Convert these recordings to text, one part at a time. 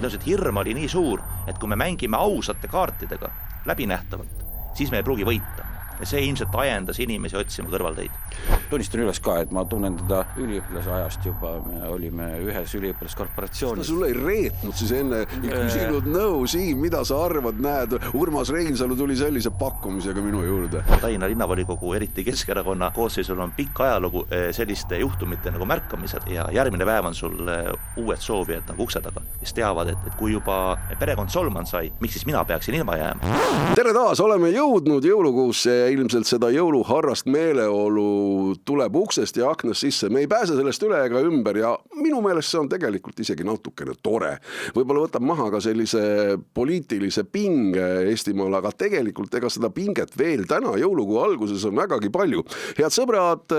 tõenäoliselt hirm oli nii suur, et kui me mängime ausate kaartidega läbinähtavalt, siis me ei pruugi võita. Ja see ilmselt ajendas inimesi otsima kõrvalteid. Tunnistan üles ka, et ma tunnen teda üliõpilase ajast juba, me olime ühes üliõpilaskorporatsioonis. Sul ei reetnud siis enne, ei küsinud nõu Siim, mida sa arvad, näed, Urmas Reinsalu tuli sellise pakkumisega minu juurde. Tallinna linnavolikogu, eriti Keskerakonna koosseisul on pikk ajalugu selliste juhtumite nagu märkamised ja järgmine päev on sul uued soovijad nagu ukse taga, kes teavad, et kui juba perekond Solman sai, miks siis mina peaksin ilma jääma? Tere taas, oleme jõudnud jõulukuusse ja ilmselt seda jõuluharrast meeleolu tuleb uksest ja aknast sisse. Me ei pääse sellest üle ega ümber ja minu meelest see on tegelikult isegi natukene tore. Võib-olla võtab maha ka sellise poliitilise pinge Eestimaal, aga tegelikult ega seda pinget veel täna jõulukuu alguses on vägagi palju. Head sõbrad,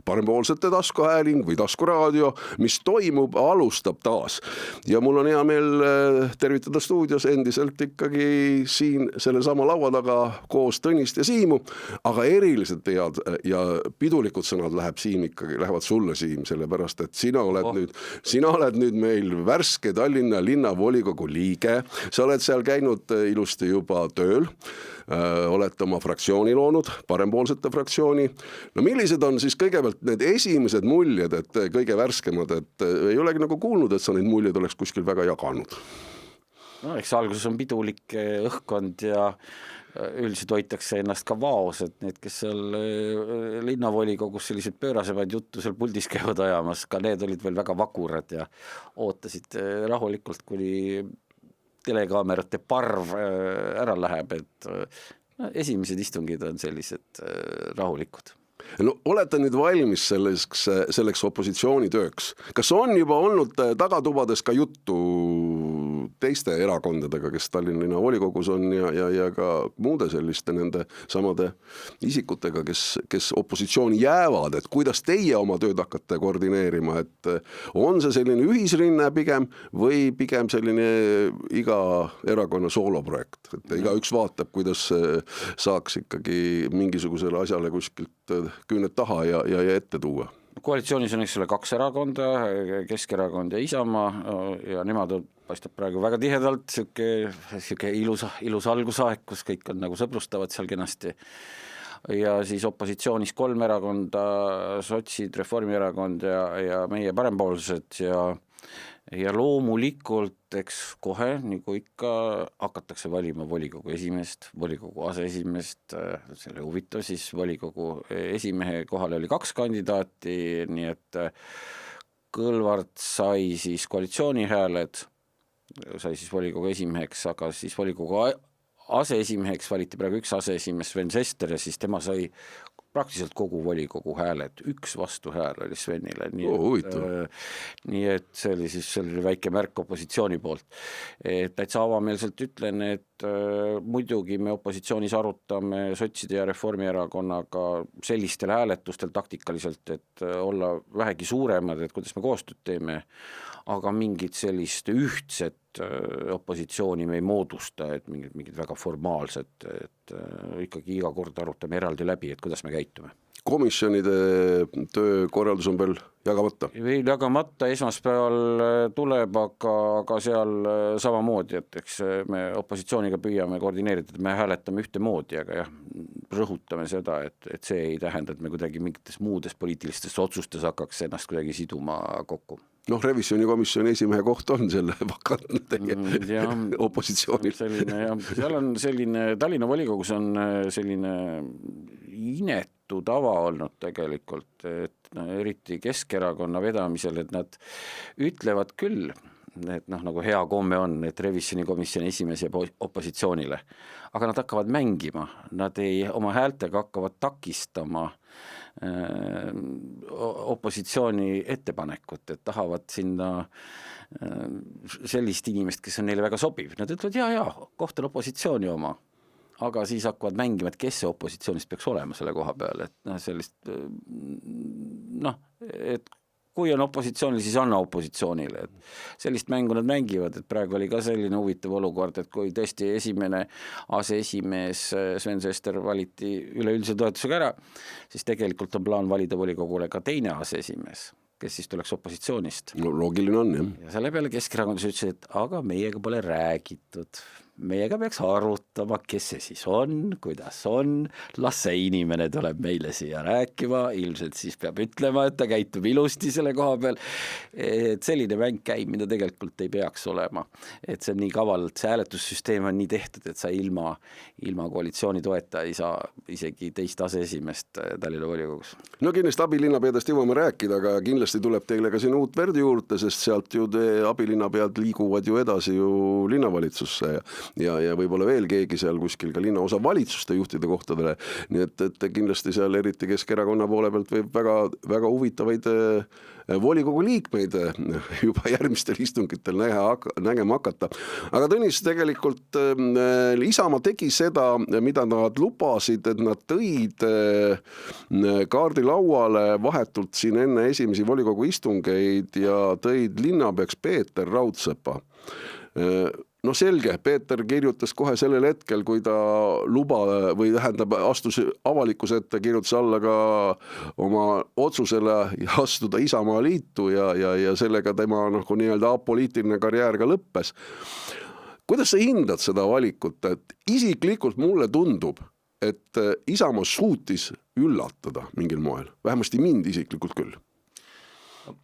parempoolsete taskuhääling või taskuraadio, mis toimub, alustab taas. Ja mul on hea meel tervitada stuudios endiselt ikkagi siin selle sama laua taga koos Tõnist ja Siimu, aga eriliselt head ja pidulikud sõnad lähevad sulle, Siim, sellepärast, et sina oled nüüd meil värske Tallinna linnavolikogu liige, sa oled seal käinud ilusti juba tööl, olete oma fraktsiooni loonud, parempoolsete fraktsiooni. No millised on siis kõigepealt need esimesed muljed, et kõige värskemad, et ei olegi nagu kuulnud, et sa neid muljed oleks kuskil väga jaganud? No, eks alguses on pidulik õhkkond ja üldiselt hoitakse ennast ka vaos, et need, kes seal linnavolikogus sellised pöörasemaid juttu seal puldis käivad ajamas, ka need olid veel väga vakurad ja ootasid rahulikult, kuni telekaamerate parv ära läheb, et esimesed istungid on sellised rahulikud. No, olete nüüd valmis selleks opositsioonitööks. Kas on juba olnud tagatubades ka juttu teiste erakondadega, kes Tallinna volikogus on ja ka muude selliste nende samade isikutega, kes opositsiooni jäävad, et kuidas teie oma tööd hakkate koordineerima, et on see selline ühisrinne pigem või pigem selline iga erakonna sooloprojekt, et iga üks vaatab, kuidas saaks ikkagi mingisugusele asjale kuskilt küüned taha ja ette tuua. Koalitsioonis on eks ole 2 erakonda, Keskerakond ja Isamaa ja nemad paistab praegu väga tihedalt, siuke ilus algusaeg, kus kõik on nagu sõbrustavad seal kenasti. Ja siis opositsioonis 3 erakonda, sotsid, Reformierakond ja meie parempoolsed ja loomulikult eks kohe, nagu ikka, hakatakse valima volikogu esimeest, volikogu aseesimeest, selle huvitav siis volikogu esimehe kohale oli 2 kandidaati, nii et Kõlvart sai siis koalitsiooni hääled, sai siis volikogu esimeheks, aga siis volikogu aseesimeheks valiti praegu 1 aseesimees Sven Sester ja siis tema sai praktiliselt kogu volikogu hääled, 1 vastuhääl oli Svenile. Nii et see oli siis selline väike märk opositsiooni poolt. Täitsa avameelselt ütlen, et muidugi me opositsioonis arutame sotside ja Reformierakonnaga sellistel hääletustel taktikaliselt, et olla vähegi suuremad, et kuidas me koostööd teeme, aga mingit sellist ühtset opositsiooni me ei moodusta, et mingid väga formaalsed, et ikkagi iga kord arutame eraldi läbi, et kuidas me käitume. Komisjonide töökorraldus on veel jagamata? Veel jagamata, esmaspäeval tuleb, aga seal samamoodi, et eks me opositsiooniga püüame koordineerida, et me hääletame ühte moodi, aga jah, rõhutame seda, et see ei tähenda, et me kuidagi mingites muudes poliitilistes otsustes hakkaks ennast kuidagi siduma kokku. Noh, revisjonikomisjoni esimehe koht on selle vakantne teie opositsioonil. Seal on selline, Tallinna volikogus on selline inetu tava olnud tegelikult, et eriti Keskerakonna vedamisel, et nad ütlevad küll, et nagu hea komme on, et revisjonikomisjoni esimees jääb opositsioonile, aga nad hakkavad mängima, nad oma häältega hakkavad takistama opositsiooni ettepanekut, et tahavad sinna sellist inimest, kes on neile väga sobiv. Nad ütlevad, jaa, koht on opositsiooni oma, aga siis hakkavad mängima, et kes see opositsioonist peaks olema selle koha peal, et sellist et kui on opositsioonil, siis anna opositsioonile. Et sellist mängu nad mängivad, et praegu oli ka selline huvitav olukord, et kui tõesti esimene aseesimees Sven Sester valiti üleüldise toetusega ära, siis tegelikult on plaan valida volikogule ka teine aseesimees, kes siis tuleks opositsioonist. No loogiline on, jah. Ja selle peale Keskerakondis ütlesid, et aga meiega pole räägitud. Meiega peaks arutama, kes see siis on, kuidas on, las see inimene tuleb meile siia rääkima, ilmselt siis peab ütlema, et ta käitub ilusti selle koha peal. Et selline mäng käib, mida tegelikult ei peaks olema. Et see on nii kavalalt, see hääletussüsteem on nii tehtud, et sa ilma koalitsiooni toeta ei saa isegi teist aseesimest Tallinna volikogus. No kindlasti abilinnapeadest jõuame rääkida, aga kindlasti tuleb teile ka siin uut verd juurde, sest sealt ju abilinnapead liiguvad ju edasi ju linnavalitsusse ja võib-olla veel keegi seal kuskil ka linnaosa valitsuste juhtide kohtadele, nii et kindlasti seal eriti Keskerakonna poole pealt võib väga, väga huvitavaid volikogu liikmeid juba järgmistel istungitel nägema hakata. Aga Tõnis, tegelikult Isamaa tegi seda, mida nad lubasid, et nad tõid kaardilauale vahetult siin enne esimesi volikogu istungeid ja tõid linnapeaks Peeter Raudsepa. No selge, Peeter kirjutas kohe sellel hetkel, kui ta astus avalikkuse ette, kirjutas alla ka oma otsusele astuda Isamaa liitu ja sellega tema nii-öelda apoliitiline karjäär ka lõppes. Kuidas sa hindad seda valikut? Et isiklikult mulle tundub, et Isamaa suutis üllatada mingil moel, vähemasti mind isiklikult küll.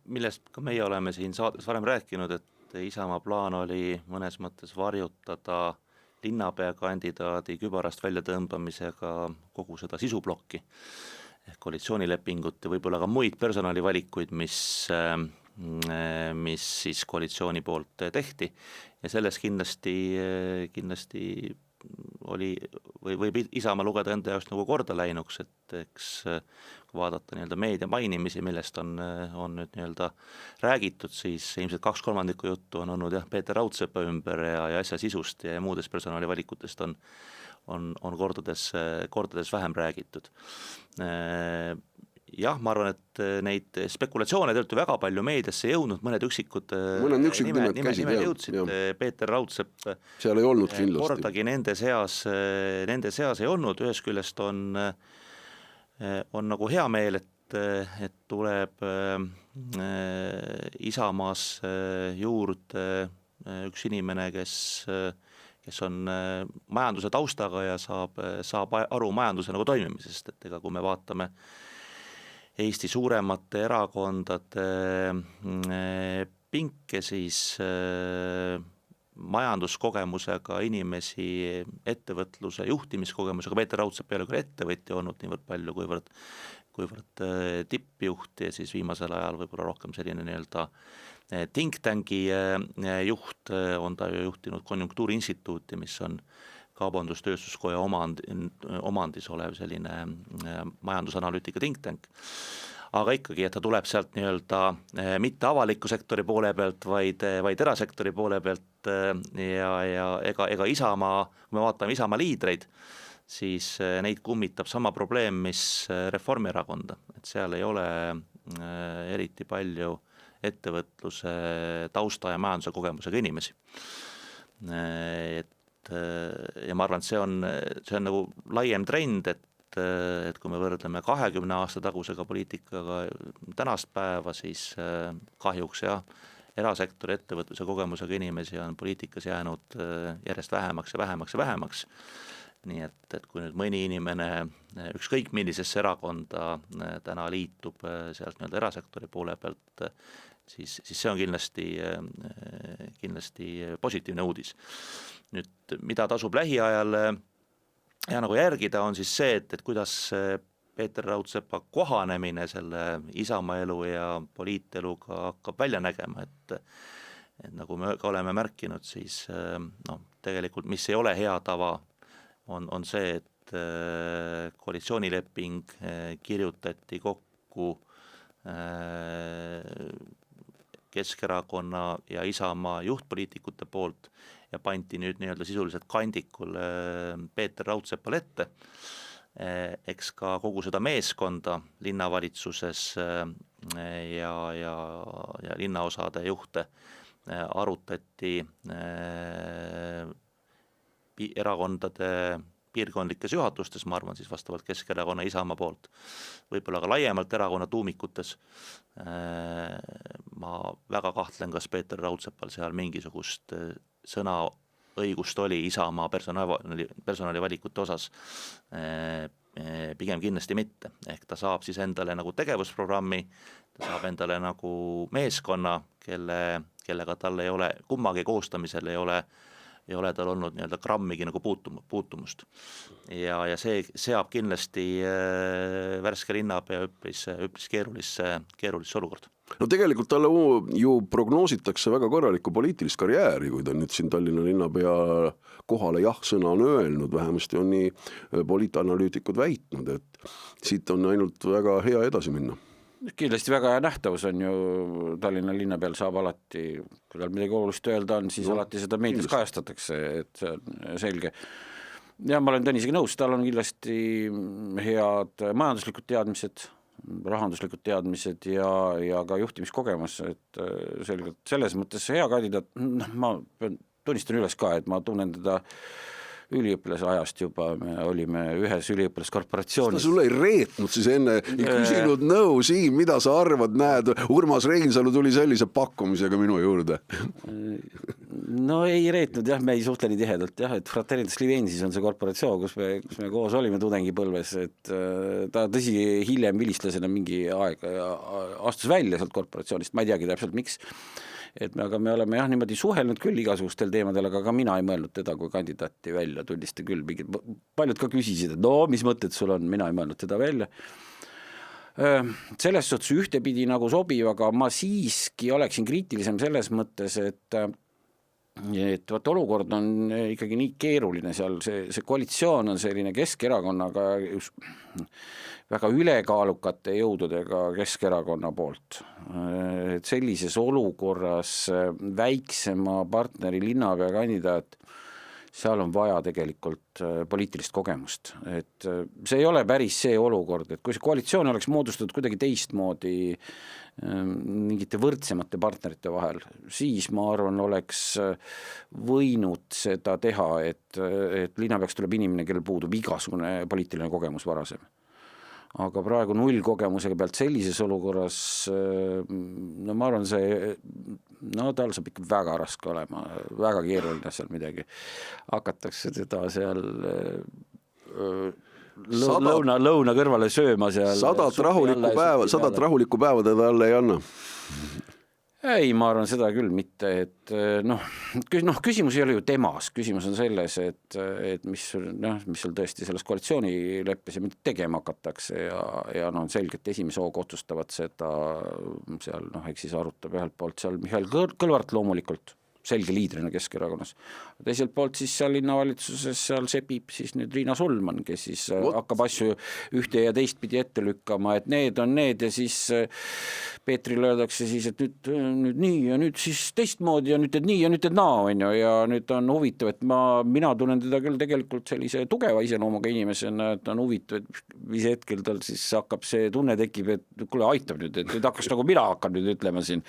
Millest ka meie oleme siin saates varem rääkinud, et Isamaa plaan oli mõnes mõttes varjutada linnapea kandidaadi kübarast väljatõmbamisega kogu seda sisublokki, koalitsioonilepingut ja võib-olla ka muid personalivalikuid, mis siis koalitsiooni poolt tehti ja selles kindlasti oli või võib Isamaa lugeda enda jaoks nagu korda läinuks, et eks kui vaadata nii-öelda meedia mainimisi, millest on nüüd nii-öelda räägitud, siis ilmselt 2/3 juttu on olnud Peeter Raudsepa ümber ja asja sisust ja muudest personalivalikutest on kordades vähem räägitud. Jah, ma arvan, et neid spekulatsioone tõeltu väga palju meediasse jõudnud, mõned üksikud nimed jõudsid, Peeter Raudsepp seal ei olnud kindlasti. Kordagi nende seas ei olnud, ühest küljest on nagu hea meel, et tuleb Isamaas juurde üks inimene, kes on majanduse taustaga ja saab aru majanduse nagu toimimisest, et ega kui me vaatame Eesti suuremate erakondade pinke, siis majanduskogemusega inimesi, ettevõtluse juhtimiskogemusega, Peeter Raudsepp ei ole küll ettevõtja olnud niivõrd palju, kuivõrd tippjuht ja siis viimasel ajal võib-olla rohkem selline nii-öelda think tanki juht, on ta ju juhtinud Konjunktuuriinstituuti, mis on kaubandustööstuskoja omandis olev selline majandusanalüütika think tank. Aga ikkagi, et ta tuleb sealt nii-öelda mitte avaliku sektori poole pealt, vaid erasektori poole pealt ja ega Isamaa, kui me vaatame Isamaa liidreid, siis neid kummitab sama probleem, mis Reformierakonda, et seal ei ole eriti palju ettevõtluse tausta ja majanduse kogemusega inimesi. Ja ma arvan, et see on nagu laiem trend, et kui me võrdleme 20 aasta tagusega poliitikaga tänast päeva, siis kahjuks erasektori ettevõtluse kogemusega inimesi on poliitikas jäänud järjest vähemaks ja vähemaks ja vähemaks. Nii et kui nüüd mõni inimene ükskõik millisesse erakonda täna liitub sealt nii-öelda erasektori poole pealt, siis see on kindlasti positiivne uudis. Nüüd, mida tasub lähiajal nagu järgida, on siis see, et kuidas Peeter Raudsepa kohanemine selle Isamaa elu ja poliiteluga hakkab välja nägema, et nagu me ka oleme märkinud, siis tegelikult mis ei ole hea tava, on see, et koalitsioonileping kirjutati kokku Keskerakonna ja Isamaa juhtpoliitikute poolt ja pandi nüüd nii-öelda sisuliselt kandikul Peeter Raudsepal ette. Eks ka kogu seda meeskonda linnavalitsuses ja linnaosade juhte arutati erakondade piirkondlikes juhatustes, ma arvan siis vastavalt Keskerakonna Isamaa poolt, võib-olla ka laiemalt erakonna tuumikutes väga kahtlen, kas Peeter Raudsepal seal mingisugust sõnaõigust oli Isamaa personalivalikute osas, pigem kindlasti mitte. Ehk ta saab siis endale nagu tegevusprogrammi, ta saab endale nagu meeskonna, kellega tal ei ole, kummagi koostamisel ei ole tal olnud nii-öelda grammigi nagu puutumust. Ja see seab kindlasti värske linnapea üpris keerulisse olukorda. No tegelikult talle ju prognoositakse väga korralikku poliitilist karjääri, kui ta nüüd siin Tallinna linnapea kohale jah-sõna on öelnud, vähemasti on nii poliitanalüütikud väitnud, et siit on ainult väga hea edasi minna. Kindlasti väga hea nähtavus on ju, Tallinna linna peal saab alati, kui tal midagi olulist öelda on, siis alati seda meedias kajastatakse, et see on selge. Ja ma olen Tõnisega nõus, tal on kindlasti head majanduslikud teadmised, rahanduslikud teadmised ja ka juhtimiskogemus, et selgelt selles mõttes hea kandidaat, ma tunnistan üles ka, et ma tunnen teda üliõpilase ajast juba, me olime ühes üliõpilaskorporatsioonis. Seda sulle ei reetnud siis enne, ei küsinud nõu Siim, mida sa arvad, näed, Urmas Reinsalu tuli sellise pakkumisega minu juurde. No ei reetnud jah, me ei suhtle nii tihedalt jah, et Fraternitas Livensis on see korporatsioon, kus me koos olime tudengipõlves, et ta tõsi hiljem vilistlasena mingi aeg astus välja sealt korporatsioonist, ma ei teagi täpselt miks, aga me oleme jah niimoodi suhelnud küll igasugustel teemadel, aga ka mina ei mõelnud teda kui kandidaati välja, tunniste küll, paljud ka küsisid, et no mis mõtted sul on, mina ei mõelnud teda välja. Selles suhtes ühtepidi nagu sobiv, aga ma siiski oleksin kriitilisem selles mõttes, et võt olukord on ikkagi nii keeruline seal, see koalitsioon on selline Keskerakonnaga väga ülekaalukate jõududega Keskerakonna poolt. Et sellises olukorras väiksema partneri linnapea kandidaat, seal on vaja tegelikult poliitilist kogemust. Et see ei ole päris see olukord, et kui see koalitsioon oleks moodustatud kuidagi teistmoodi mingite võrdsemate partnerite vahel, siis ma arvan, oleks võinud seda teha, et linnapeaks tuleb inimene, kellel puudub igasugune poliitiline kogemus varasem. Aga praegu nullkogemusega pealt sellises olukorras, no ma arvan, tal saab ikka väga raske olema, väga keeruline seal midagi. Hakatakse teda seal lõuna kõrvale sööma seal. 100 rahulikku päeva teda alla ei anna. Ei, ma arvan seda küll mitte, et küsimus ei ole ju temas, küsimus on selles, et mis seal tõesti selles koalitsioonileppes ja mida tegema hakatakse ja selgelt esimese hooga otsustavad seda seal, eks siis arutab ühelt poolt seal Mihhail Kõlvart loomulikult, selge liidrina Keskerakonnas. Teiselt poolt siis seal linnavalitsuses seal sepib siis nüüd Riina Solman, kes siis hakkab asju ühte ja teistpidi ette lükkama, et need on need ja siis Peetrile öeldakse siis, et nüüd nii ja nüüd siis teistmoodi ja nüüd teed nii ja nüüd teed naa, ja nüüd on huvitav, et mina tunnen teda küll tegelikult sellise tugeva iseloomuga inimesena, et on huvitav, et mis hetkel tal siis hakkab see tunne tekib, et kuule aitab nüüd, et nüüd hakkas nagu mina hakkan nüüd ütlema siin.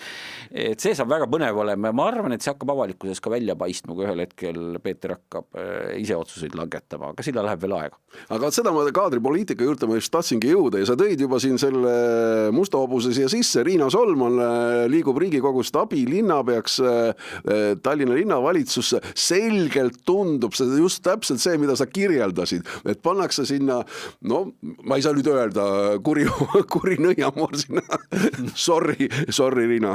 Et see saab väga põnev olema ja ma arvan, et see hakkab avalikkuses ka välja paistma, kui ühel hetkel Peeter hakkab ise otsuseid langetama, aga sinna läheb veel aega. Aga seda ma kaadripoliitika juurde ma just tahtsingi jõuda ja sa tõid juba siin selle musta hobuse siia sisse. Riina Solman liigub Riigikogust abilinnapeaks Tallinna linnavalitsusse. Selgelt tundub see just täpselt see, mida sa kirjeldasid, et pannakse sinna, ma ei saa nüüd öelda kuri nõiamoor sinna, sorry Riina,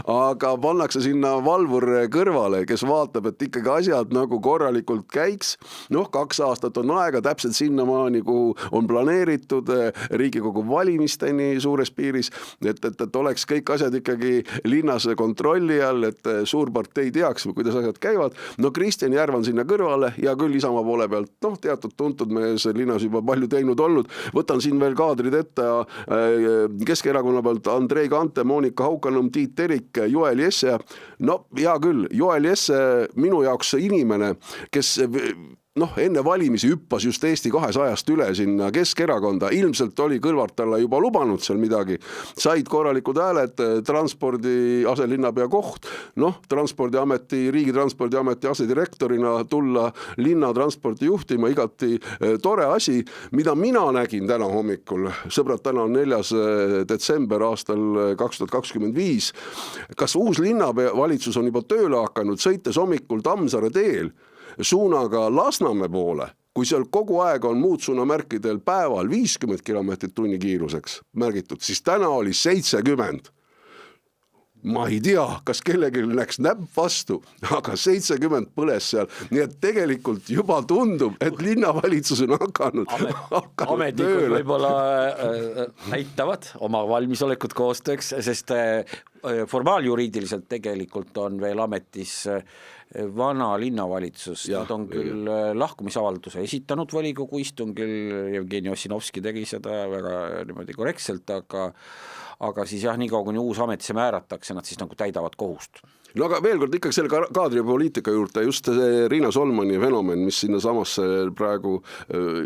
aga pannakse sinna valvur kõrvale, kes vaatab, et ikkagi asjad nagu korralikult käiks. 2 aastat on aega täpselt sinnamaani, kuhu on planeeritud Riigikogu valimisteni suures piiris, et oleks kõik asjad ikkagi linnas kontrolli all, et suurpartei teaks, kuidas asjad käivad. Kristjan Järv on sinna kõrvale ja küll Isamaa poole pealt, teatud tuntud mees linnas juba palju teinud olnud. Võtan siin veel kaadrid ette Keskerakonna pealt Andrei Kante, Monika Haukanõmm, Tiit Terik, Joel Jesse. Hea küll, Joel Jesse minu jaoks inimene, kes enne valimisi hüppas just Eesti 200-st üle sinna Keskerakonda, ilmselt oli Kõlvart talle juba lubanud seal midagi, said korralikud hääled, transpordi aselinnapea koht, transpordiameti, Riigitranspordiameti asedirektorina tulla linnatransporti juhtima, igati tore asi, mida mina nägin täna hommikul, sõbrad, täna on 4. detsember aastal 2025, kas uus linnapea valitsus on juba tööle hakanud, sõites hommikul Tammsaare teel, suunaga Lasnamäe poole, kui seal kogu aeg on muud suunamärkidel päeval 50 kilomeetrit tunni kiiruseks märgitud, siis täna oli 70. Ma ei tea, kas kellelgi läks näpp vastu, aga 70 põles seal, nii et tegelikult juba tundub, et linnavalitsus on hakanud Ametnikud tööle. võib-olla näitavad oma valmisolekut koostööks, sest formaaljuriidiliselt tegelikult on veel ametis vana linnavalitsus, nad on küll lahkumisavalduse esitanud volikogu istungil, Jevgeni Ossinovski tegi seda väga niimoodi korrektselt, aga siis jah, nii kaua kuni uus ametisse määratakse, nad siis nagu täidavad kohust. No aga veel kord ikkagi selle kaadripoliitika juurde, just see Riina Solmani fenomen, mis sinna samasse praegu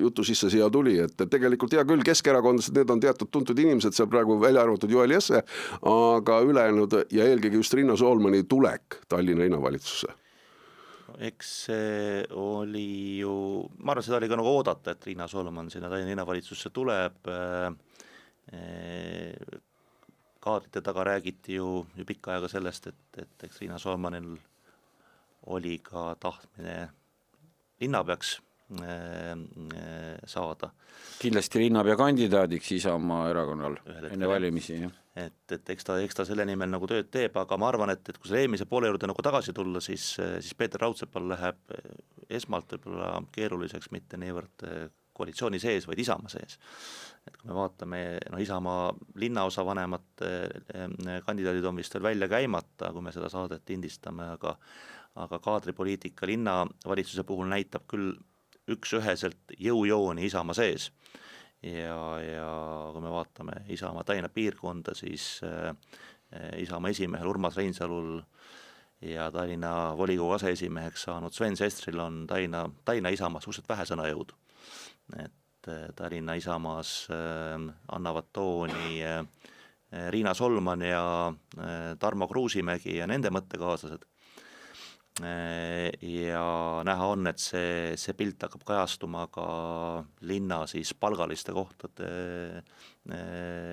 jutu sisse siia tuli, et tegelikult hea küll, keskerakondlased, need on teatud tuntud inimesed, seal praegu välja arvatud Joel Jesse, aga ülejäänud ja eelkõige just Riina Solmani tulek Tallinna linnavalitsusse. Eks see oli ju, ma arvan, seda oli ka nagu oodata, et Riina Solman sinna Tallinna linnavalitsusse tuleb, kaadrite taga räägiti ju pikka aega sellest, et eks Riina Solmanil oli ka tahtmine linnapeaks saada. Kindlasti linnapea kandidaadiks Isamaa erakonnal enne valimisi. Et eks ta selle nimel nagu tööd teeb, aga ma arvan, et kui selle eelmise poole juurde nagu tagasi tulla, siis Peeter Raudsepal läheb esmalt võib-olla keeruliseks mitte niivõrd koalitsiooni sees, vaid Isamaa sees. Et kui me vaatame, Isamaa linnaosa vanemad kandidaadid on vist veel välja käimata, kui me seda saadet lindistame, aga kaadripoliitika linnavalitsuse puhul näitab küll üksüheselt jõujooni Isamaa sees. Ja kui me vaatame Isamaa Tallinna piirkonda, siis Isamaa esimehel Urmas Reinsalul ja Tallinna volikogu aseesimeheks saanud Sven Sestril on Tallinna Isamaa suhteliselt vähe sõnajõudu. Et Tallinna Isamaas annavad tooni Riina Solman ja Tarmo Kruusimägi ja nende mõttekaaslased. Ja näha on, et see pilt hakkab kajastuma ka linna siis palgaliste kohtade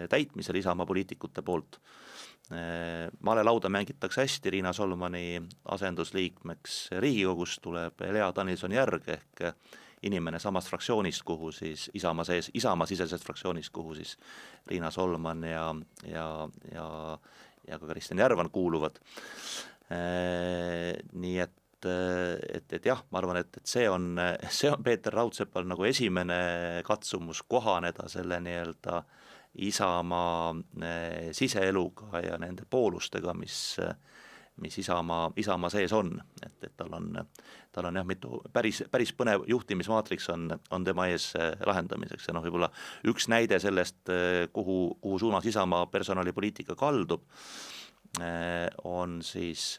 täitmisel Isamaa poliitikute poolt. Malelauda mängitakse hästi, Riina Solmani asendusliikmeks Riigikogus tuleb Lea Danilson-Järg ehk inimene samast fraktsioonist, kuhu siis Isamaa sisesest fraktsioonist, kuhu siis Riina Solman ja ka Kristjan Järvan kuuluvad. Nii et jah, ma arvan, et see on Peeter Raudsepal nagu esimene katsumus kohaneda selle nii-öelda Isamaa siseeluga ja nende poolustega, mis Isamaa sees on, et tal on jah mitu päris põnev juhtimismaatriks on tema ees lahendamiseks ja võib-olla üks näide sellest, kuhu suunas Isamaa personalipoliitika kaldub, on siis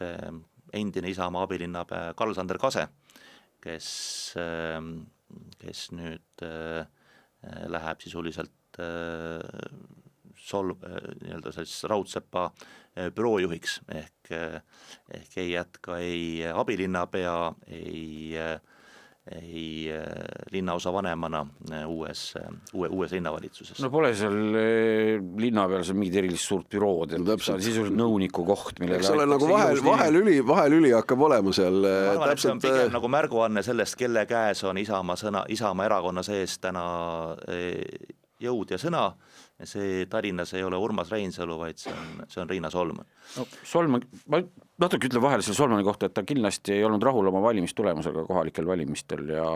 endine Isamaa abilinnapea Karl-Sander Kase, kes nüüd läheb sisuliselt nii-öelda Raudsepa büroojuhiks ehk ei jätka ei abilinnapea, ei linnaosa vanemana uues linnavalitsuses. No pole seal linna peal seal mingid erilist suurt bürood, et see on sisuliselt nõuniku koht, eks ole nagu vahelüli hakkab olema seal. Ma arvan, et see on pigem nagu märguanne sellest, kelle käes on Isamaa erakonna sees täna jõud ja sõna. See Tallinnas ei ole Urmas Reinsalu, vaid see on Riina Solman. No, Solman, ma natuke ütlen vahele selle Solmani kohta, et ta kindlasti ei olnud rahul oma valimistulemusega kohalikel valimistel ja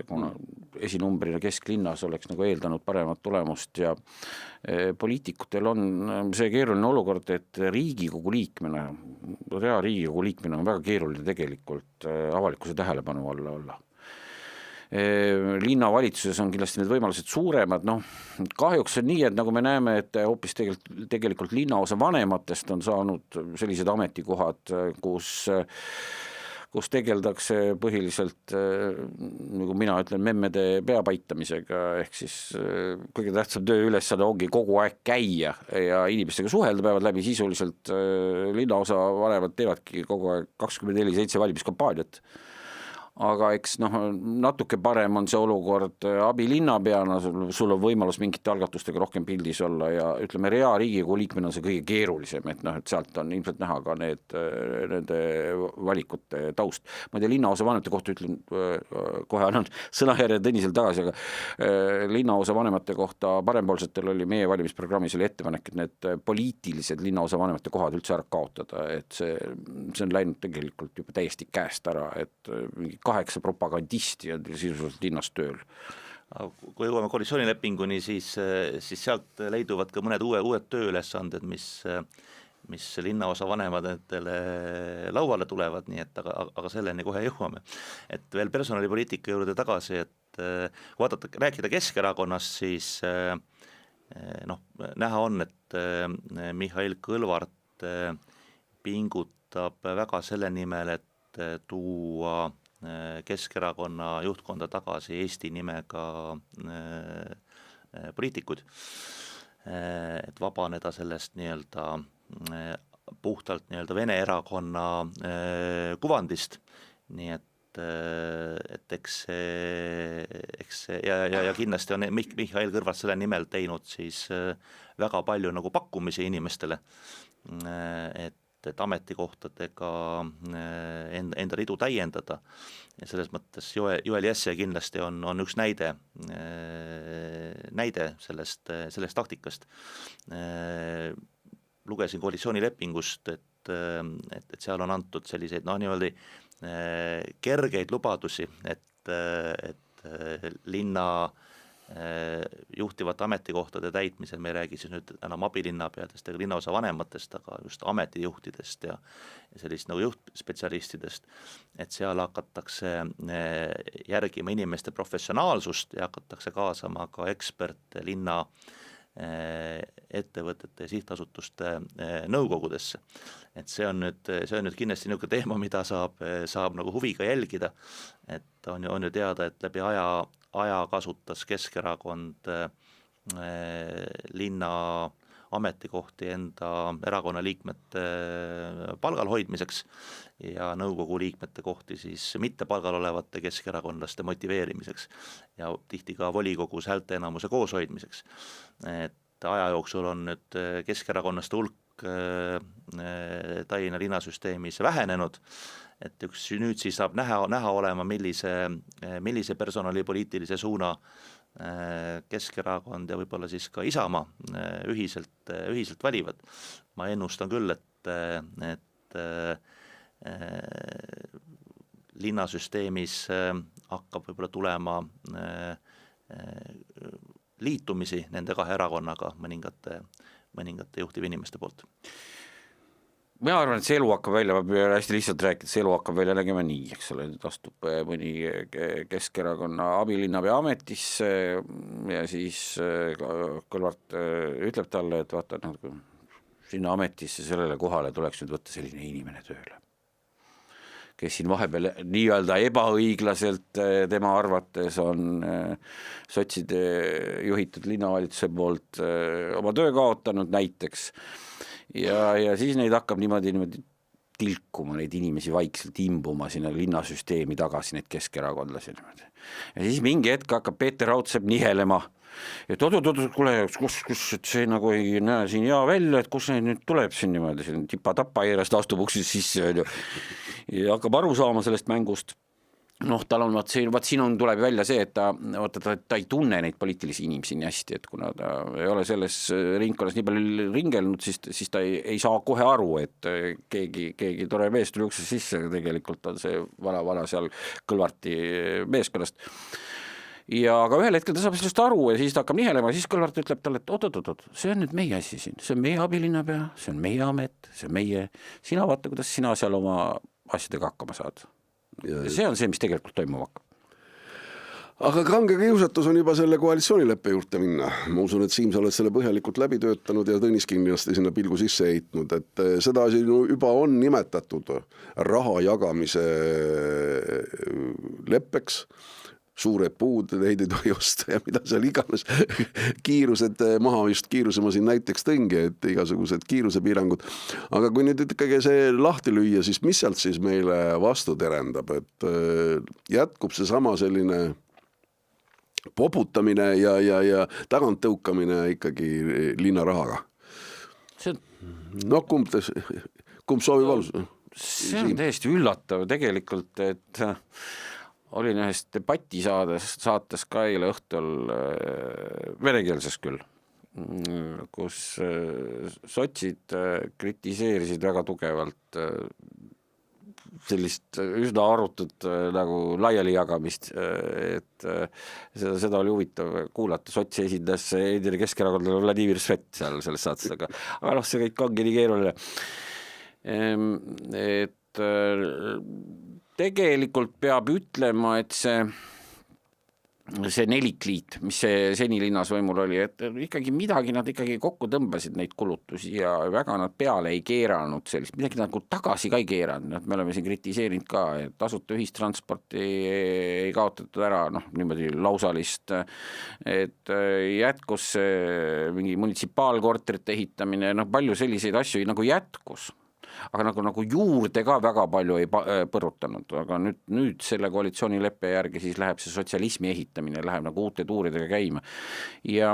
kuna esinumbrina kesklinnas oleks nagu eeldanud paremat tulemust ja poliitikutel on see keeruline olukord, et Riigikogu liikmena on väga keeruline tegelikult avalikkuse tähelepanu alla olla. Linnavalitsuses on kindlasti need võimalused suuremad, kahjuks on nii, et nagu me näeme, et hoopis tegelikult linnaosa vanematest on saanud sellised ametikohad, kus tegeldakse põhiliselt, nagu mina ütlen, memmede pea paitamisega, ehk siis kõige tähtsam tööülesande ongi kogu aeg käia ja inimestega suhelda, peavad läbi sisuliselt linnaosa vanemad teevadki kogu aeg 24/7 valimiskampaaniat. Aga eks natuke parem on see olukord abilinnapeana, sul on võimalus mingite algatustega rohkem pildis olla ja ütleme, Riigikogu liikmena on see kõige keerulisem, et sealt on ilmselt näha ka nende valikute taust. Ma ei tea, linnaosa vanemate kohta ütlen, kohe annan sõnajärje Tõnisel tagasi, aga linnaosa vanemate kohta parempoolsetel oli meie valimisprogrammis oli ettepanek, et need poliitilised linnaosa vanemate kohad üldse ära kaotada, et see on läinud tegelikult juba täiesti käest ära, et 8 propagandisti on sisuliselt linnas tööl. Kui jõuame koalitsioonilepinguni, siis sealt leiduvad ka mõned uued tööülesanded, mis linnaosa vanematele lauale tulevad, nii et aga selleni kohe jõuame. Et veel personalipoliitika juurde tagasi, et kui vaadata, rääkida Keskerakonnast, siis näha on, et Mihhail Kõlvart pingutab väga selle nimel, et tuua Keskerakonna juhtkonda tagasi Eesti nimega poliitikuid, et vabaneda sellest puhtalt Vene erakonna kuvandist, nii et eks ja kindlasti on Mihhail Kõlvart selle nimel teinud siis väga palju pakkumisi inimestele, et ametikohtadega enda ridu täiendada ja selles mõttes Joel Jesse kindlasti on üks näide sellest taktikast. Lugesin koalitsioonilepingust, et seal on antud selliseid kergeid lubadusi, et linna juhtivate ametikohtade täitmisel, me ei räägi siis nüüd enam abilinnapeadest ega linnaosa vanematest, aga just ametijuhtidest ja sellist juhtspetsialistidest, et seal hakatakse järgima inimeste professionaalsust ja hakatakse kaasama ka eksperte linna ettevõtete ja sihtasutuste nõukogudesse. Et see on nüüd kindlasti niisugune teema, mida saab huviga jälgida, et on ju teada, et läbi aja kasutas Keskerakond linna ametikohti enda erakonna liikmete palgal hoidmiseks ja nõukogu liikmete kohti siis mitte palgal olevate keskerakondlaste motiveerimiseks ja tihti ka volikogus häälteenamuse kooshoidmiseks. Et aja jooksul on nüüd keskerakonnlaste hulk Tallinna linnasüsteemis vähenenud, et nüüd siis saab näha olema, millise personalipoliitilise suuna Keskerakond ja võib-olla siis ka Isamaa ühiselt valivad. Ma ennustan küll, et linnasüsteemis hakkab võib-olla tulema liitumisi nende kahe erakonnaga mõningate juhtivinimeste poolt. Mina arvan, et see elu hakkab välja, ma hästi lihtsalt rääkida, see elu hakkab välja nägema nii, eks ole, nüüd astub mõni Keskerakonna abilinnapea ametisse ja siis Kõlvart ütleb talle, et vaata, sinna ametisse sellele kohale tuleks nüüd võtta selline inimene tööle, kes siin vahepeal nii-öelda ebaõiglaselt tema arvates on sotside juhitud linnavalitsuse poolt oma töö kaotanud näiteks. Ja siis neid hakkab niimoodi tilkuma, neid inimesi vaikselt imbuma sinna linnasüsteemi tagasi, neid keskerakondlasi. Ja siis mingi hetk hakkab Peeter Raudsepp nihelema, et kuule, kus see nagu ei näe siin hea välja, et kus see nüüd tuleb siin niimoodi, tipa-tapa eerast astub uksist sisse ja hakkab aru saama sellest mängust. Tal on, siin on tuleb välja see, et ta ei tunne neid poliitilisi inimesi nii hästi, et kuna ta ei ole selles ringkonnas nii palju ringelnud, siis ta ei saa kohe aru, et keegi tore mees tuli ukse sisse, tegelikult on see vana seal Kõlvarti meeskonnast. Ja aga ühel hetkel ta saab sellest aru ja siis ta hakkab nihelema ja siis Kõlvart ütleb talle, et oot, see on nüüd meie asi siin, see on meie abilinnapea, see on meie amet, see on meie, sina vaata, kuidas sina seal oma asjadega hakkama saad. Ja see on see, mis tegelikult toimuma hakkab. aga kange kiusatus on juba selle koalitsioonileppe juurde minna. Ma usun, et Siim, sa oled selle põhjalikult läbi töötanud ja Tõnis kindlasti sinna pilgu sisse heitnud, et seda juba on nimetatud raha jagamise leppeks. Suured puud, neid ei tohi osta ja mida seal iganes kiirused maha, just kiiruse ma siin näiteks tõingi, et igasugused kiirusepiirangud. Aga kui nüüd ikkagi see lahti lüüa, siis mis sealt siis meile vastu terendab, et jätkub see sama selline poputamine ja tagant tõukamine ikkagi linnarahaga? No kumb soovib alustada? See on täiesti üllatav tegelikult, et olin ühes debati saates ka eile õhtul, venekeelses küll, kus sotsid kritiseerisid väga tugevalt sellist üsna arutut nagu laiali jagamist, et seda oli huvitav kuulata. Sotsi esindas endine Keskerakondlane Vladimir Svet seal selles saates, aga see kõik ongi nii keeruline. Et tegelikult peab ütlema, et see nelikliit, mis see seni linnas võimul oli, et ikkagi midagi nad ikkagi kokku tõmbasid neid kulutusi ja väga nad peale ei keeranud sellist, midagi nagu tagasi ka ei keeranud, me oleme siin kritiseerinud ka, et tasuta ühistransporti ei kaotatud ära, niimoodi lausalist, et jätkus mingi munitsipaalkorterite ehitamine, palju selliseid asju nagu jätkus. Aga nagu juurde ka väga palju ei põrutanud, aga nüüd selle koalitsioonileppe järgi siis läheb see sotsialismi ehitamine, läheb nagu uute tuuridega käima. Ja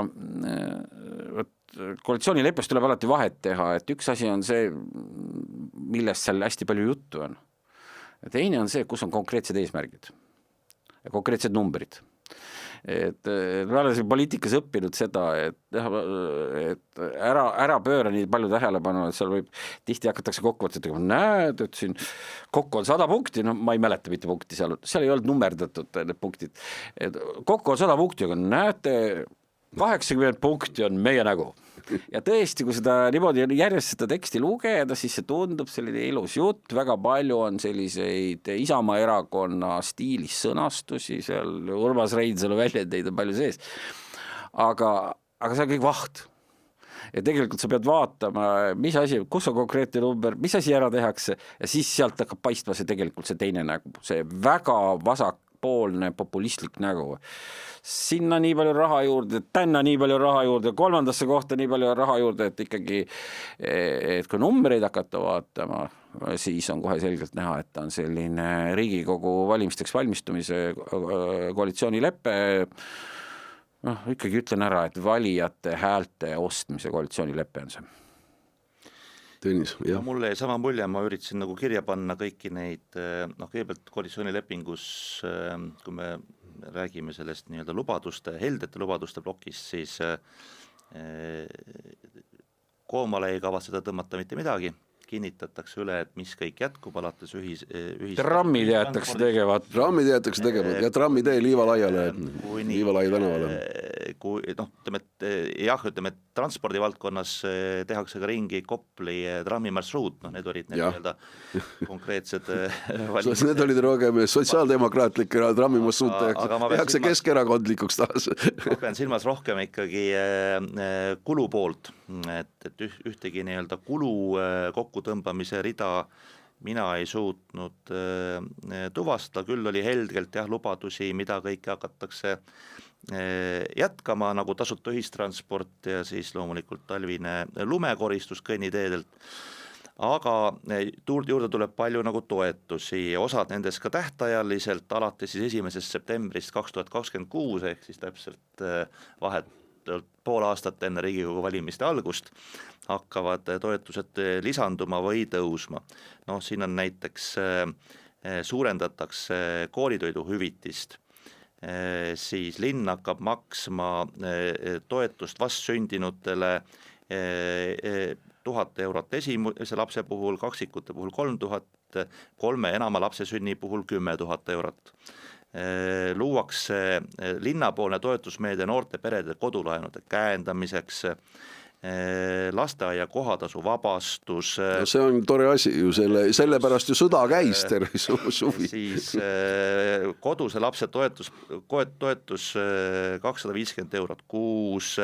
koalitsioonileppest tuleb alati vahet teha, et üks asi on see, millest seal hästi palju juttu on. Ja teine on see, kus on konkreetsed eesmärgid ja konkreetsed numbrid. Et me oleme siin poliitikas õppinud seda, et ära pööra nii palju tähelepanu, et seal võib tihti hakatakse kokkuvõtetega, näed, et siin kokku on 100 punkti, ma ei mäleta mitte punkti, seal ei olnud nummerdatud need punktid, et kokku on 100 punkti, aga näete, 80 punkti on meie nägu. Ja tõesti, kui seda niimoodi järjest seda teksti lugeda, siis see tundub selline ilus jutt, väga palju on selliseid Isamaa erakonna stiilis sõnastusi, seal Urmas Reinsalu väljendeid on palju sees, aga see on kõik vaht. Ja tegelikult sa pead vaatama, mis asi, kus on konkreetne number, mis asi ära tehakse ja siis sealt hakkab paistma see tegelikult see teine nägu, see väga vasakpoolne populistlik nägu. Sinna nii palju raha juurde, tänna nii palju raha juurde, kolmandasse kohta nii palju raha juurde, et ikkagi, et kui numbreid hakata vaatama, siis on kohe selgelt näha, et on selline Riigikogu valimisteks valmistumise koalitsioonileppe, ikkagi ütlen ära, et valijate häälte ostmise koalitsioonileppe on see. Tõnis, jah. Mulle sama mulje, ma üritasin nagu kirja panna kõiki neid, kõigepealt koalitsioonilepingus, kui me räägime sellest nii-öelda lubaduste, heldete lubaduste plokist, siis koomale ei kavatseda tõmmata mitte midagi, kinnitatakse üle, et mis kõik jätkub alates trammid jäetakse tegevat. Trammid jäetakse tegevat ja trammitee Liivalaiale, Liivalai tänavale. Ütleme, et transpordi valdkonnas tehakse ka ringi Kopli trammimarsruut, need olid need konkreetsed Need olid rohkem sotsiaaldemokraatlik trammimarsruut, tehakse keskerakondlikuks taas. Ma pean silmas rohkem ikkagi kulu poolt, et ühtegi nii-öelda kulu kokkutõmbamise rida mina ei suutnud tuvastada, küll oli helgelt lubadusi, mida kõike hakatakse jätkama, nagu tasuta ühistransport ja siis loomulikult talvine lumekoristus kõnniteedelt, aga juurde tuleb palju nagu toetusi, osad nendest ka tähtajaliselt alates siis 1. septembrist 2026 ehk siis täpselt pool aastat enne Riigikogu valimiste algust hakkavad toetused lisanduma või tõusma. Siin on näiteks suurendatakse koolitoidu hüvitist, siis linn hakkab maksma toetust vastsündinutele 1000 eurot esimese lapse puhul, kaksikute puhul 3000, 3 enama lapse sünni puhul 10 000 eurot. Luuakse linnapoolne toetusmeede noorte perede kodulaenude käendamiseks, lasteaia kohatasu vabastus. No see on tore asi ju, sellepärast ju sõda käis terve suvi. Siis koduse lapse toetus 250 eurot kuus,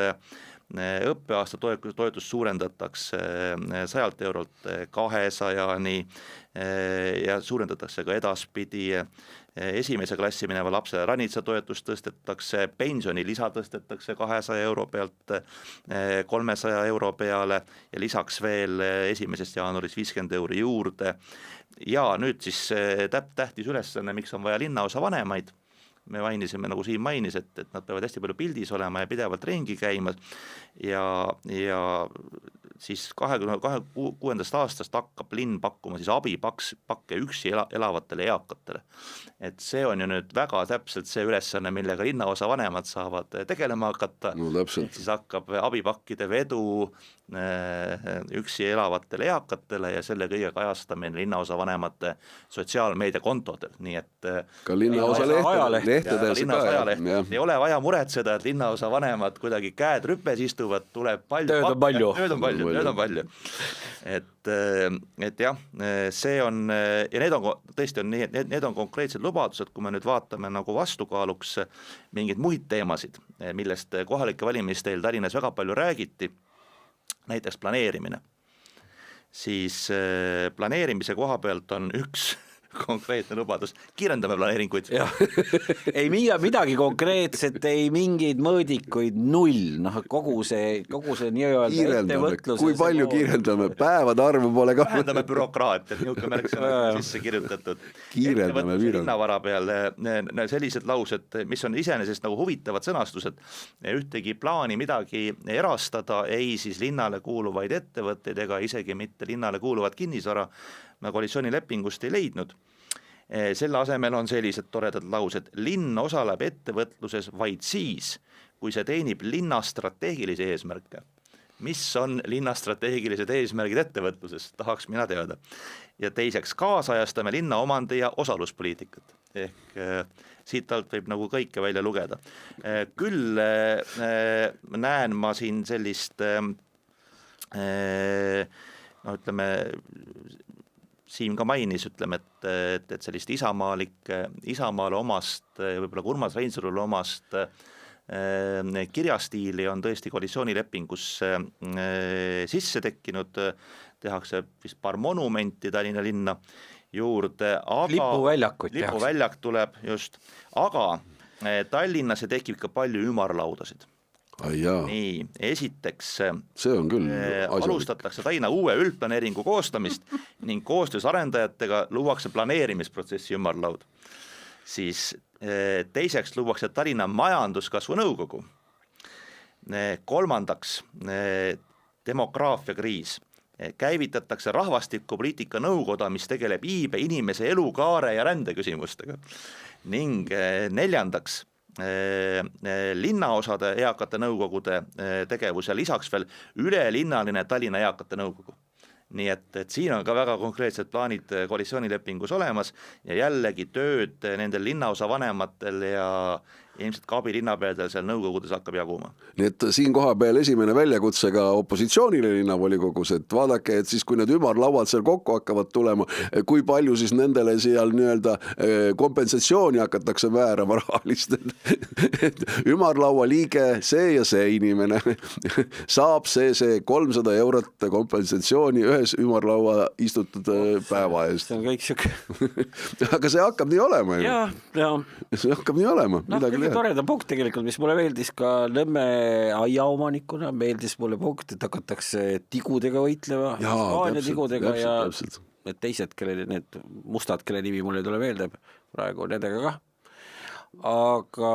õppeaasta toetus suurendatakse 100 eurolt 200-ni ja suurendatakse ka edaspidi. Esimese klassi mineva lapse ranitsatoetus tõstetakse, pensionilisa tõstetakse 200 euro pealt 300 euro peale ja lisaks veel 1. jaanuarist 50 euro juurde. Ja nüüd siis tähtis ülesanne, miks on vaja linnaosa vanemaid. Me mainisime, nagu Siim mainis, et nad peavad hästi palju pildis olema ja pidevalt ringi käima ja siis 2026. aastast hakkab linn pakkuma siis abipakke üksi elavatele eakatele. Et see on ju nüüd väga täpselt see ülesanne, millega linnaosa vanemad saavad tegelema hakata. No täpselt. Siis hakkab abipakkide vedu üksi elavatele eakatele ja selle kõige kajastamine linnaosa vanemate sotsiaalmeediakontodel, nii et ka linnaosa lehtedes ei ole vaja muretseda, et linnaosa vanemad kuidagi käed rüpes istuvad, tuleb Tööd on palju. Et jah, see on ja need on tõesti need on konkreetsed lubadused, kui me nüüd vaatame nagu vastukaaluks mingeid muid teemasid, millest kohalike valimiste eel Tallinnas väga palju räägiti, näiteks planeerimine, siis planeerimise koha pealt on üks konkreetne lubadus, kiirendame planeeringuid. Ei midagi konkreetset, ei mingeid mõõdikuid, null, kogu see nii-öelda ettevõtluse. Kui palju kiirendame, päevade arvu pole ka. Vähendame bürokraatiat, niisugune märksõna sisse kirjutatud. Kiirendame linnavara peal sellised laused, mis on iseenesest nagu huvitavad sõnastused, ühtegi plaani midagi erastada, ei siis linnale kuuluvaid ettevõtteid ega isegi mitte linnale kuuluvat kinnisvara, me koalitsioonilepingust ei leidnud. Selle asemel on sellised toredad laused, linn osaleb ettevõtluses vaid siis, kui see teenib linna strateegilisi eesmärke. Mis on linna strateegilised eesmärgid ettevõtluses, tahaks mina teada. Ja teiseks, kaasajastame linna omandi ja osaluspoliitikat. Ehk siit alt võib nagu kõike välja lugeda. Küll näen ma siin sellist ütleme, Siim ka mainis, ütleme, et sellist Isamaale omast, võib-olla Urmas Reinsalule omast kirjastiili on tõesti koalitsioonilepingusse sisse tekkinud, tehakse vist paar monumenti Tallinna linna juurde, aga lipuväljak tuleb just, aga Tallinnas tekib ka palju ümarlaudasid. Nii, esiteks see on küll alustatakse Tallinna uue üldplaneeringu koostamist ning koostöös arendajatega luuakse planeerimisprotsessi ümarlaud. Siis teiseks luuakse Tallinna majanduskasvu nõukogu. Kolmandaks demograafiakriis. Käivitatakse rahvastikupoliitika nõukoda, mis tegeleb iibe, inimese elukaare ja rände küsimustega. Ning neljandaks linnaosade eakate nõukogude tegevus ja lisaks veel ülelinnaline Tallinna eakate nõukogu. Nii et siin on ka väga konkreetsed plaanid koalitsioonilepingus olemas ja jällegi tööd nendel linnaosa vanematel ja ilmselt ka abilinnapeadel seal nõukogudes hakkab jaguma. Nii et siin koha peal esimene väljakutse ka opositsioonile linnavolikogus, et vaadake, et siis kui need ümarlauad seal kokku hakkavad tulema, kui palju siis nendele seal nii-öelda kompensatsiooni hakatakse määrama rahalist. Ümarlaua liige, see ja see inimene saab see 300 eurot kompensatsiooni ühes ümarlaua istutud päeva eest. See on kõik siuke. Aga see hakkab nii olema ju. See hakkab nii olema. Toreda punkt tegelikult, mis mulle meeldis ka Nõmme aiaomanikuna, meeldis mulle punkt, et hakatakse tigudega võitlema, Hispaania tigudega ja need teised, need mustad, kelle nimi mulle ei tule meelde, praegu nendega ka. Aga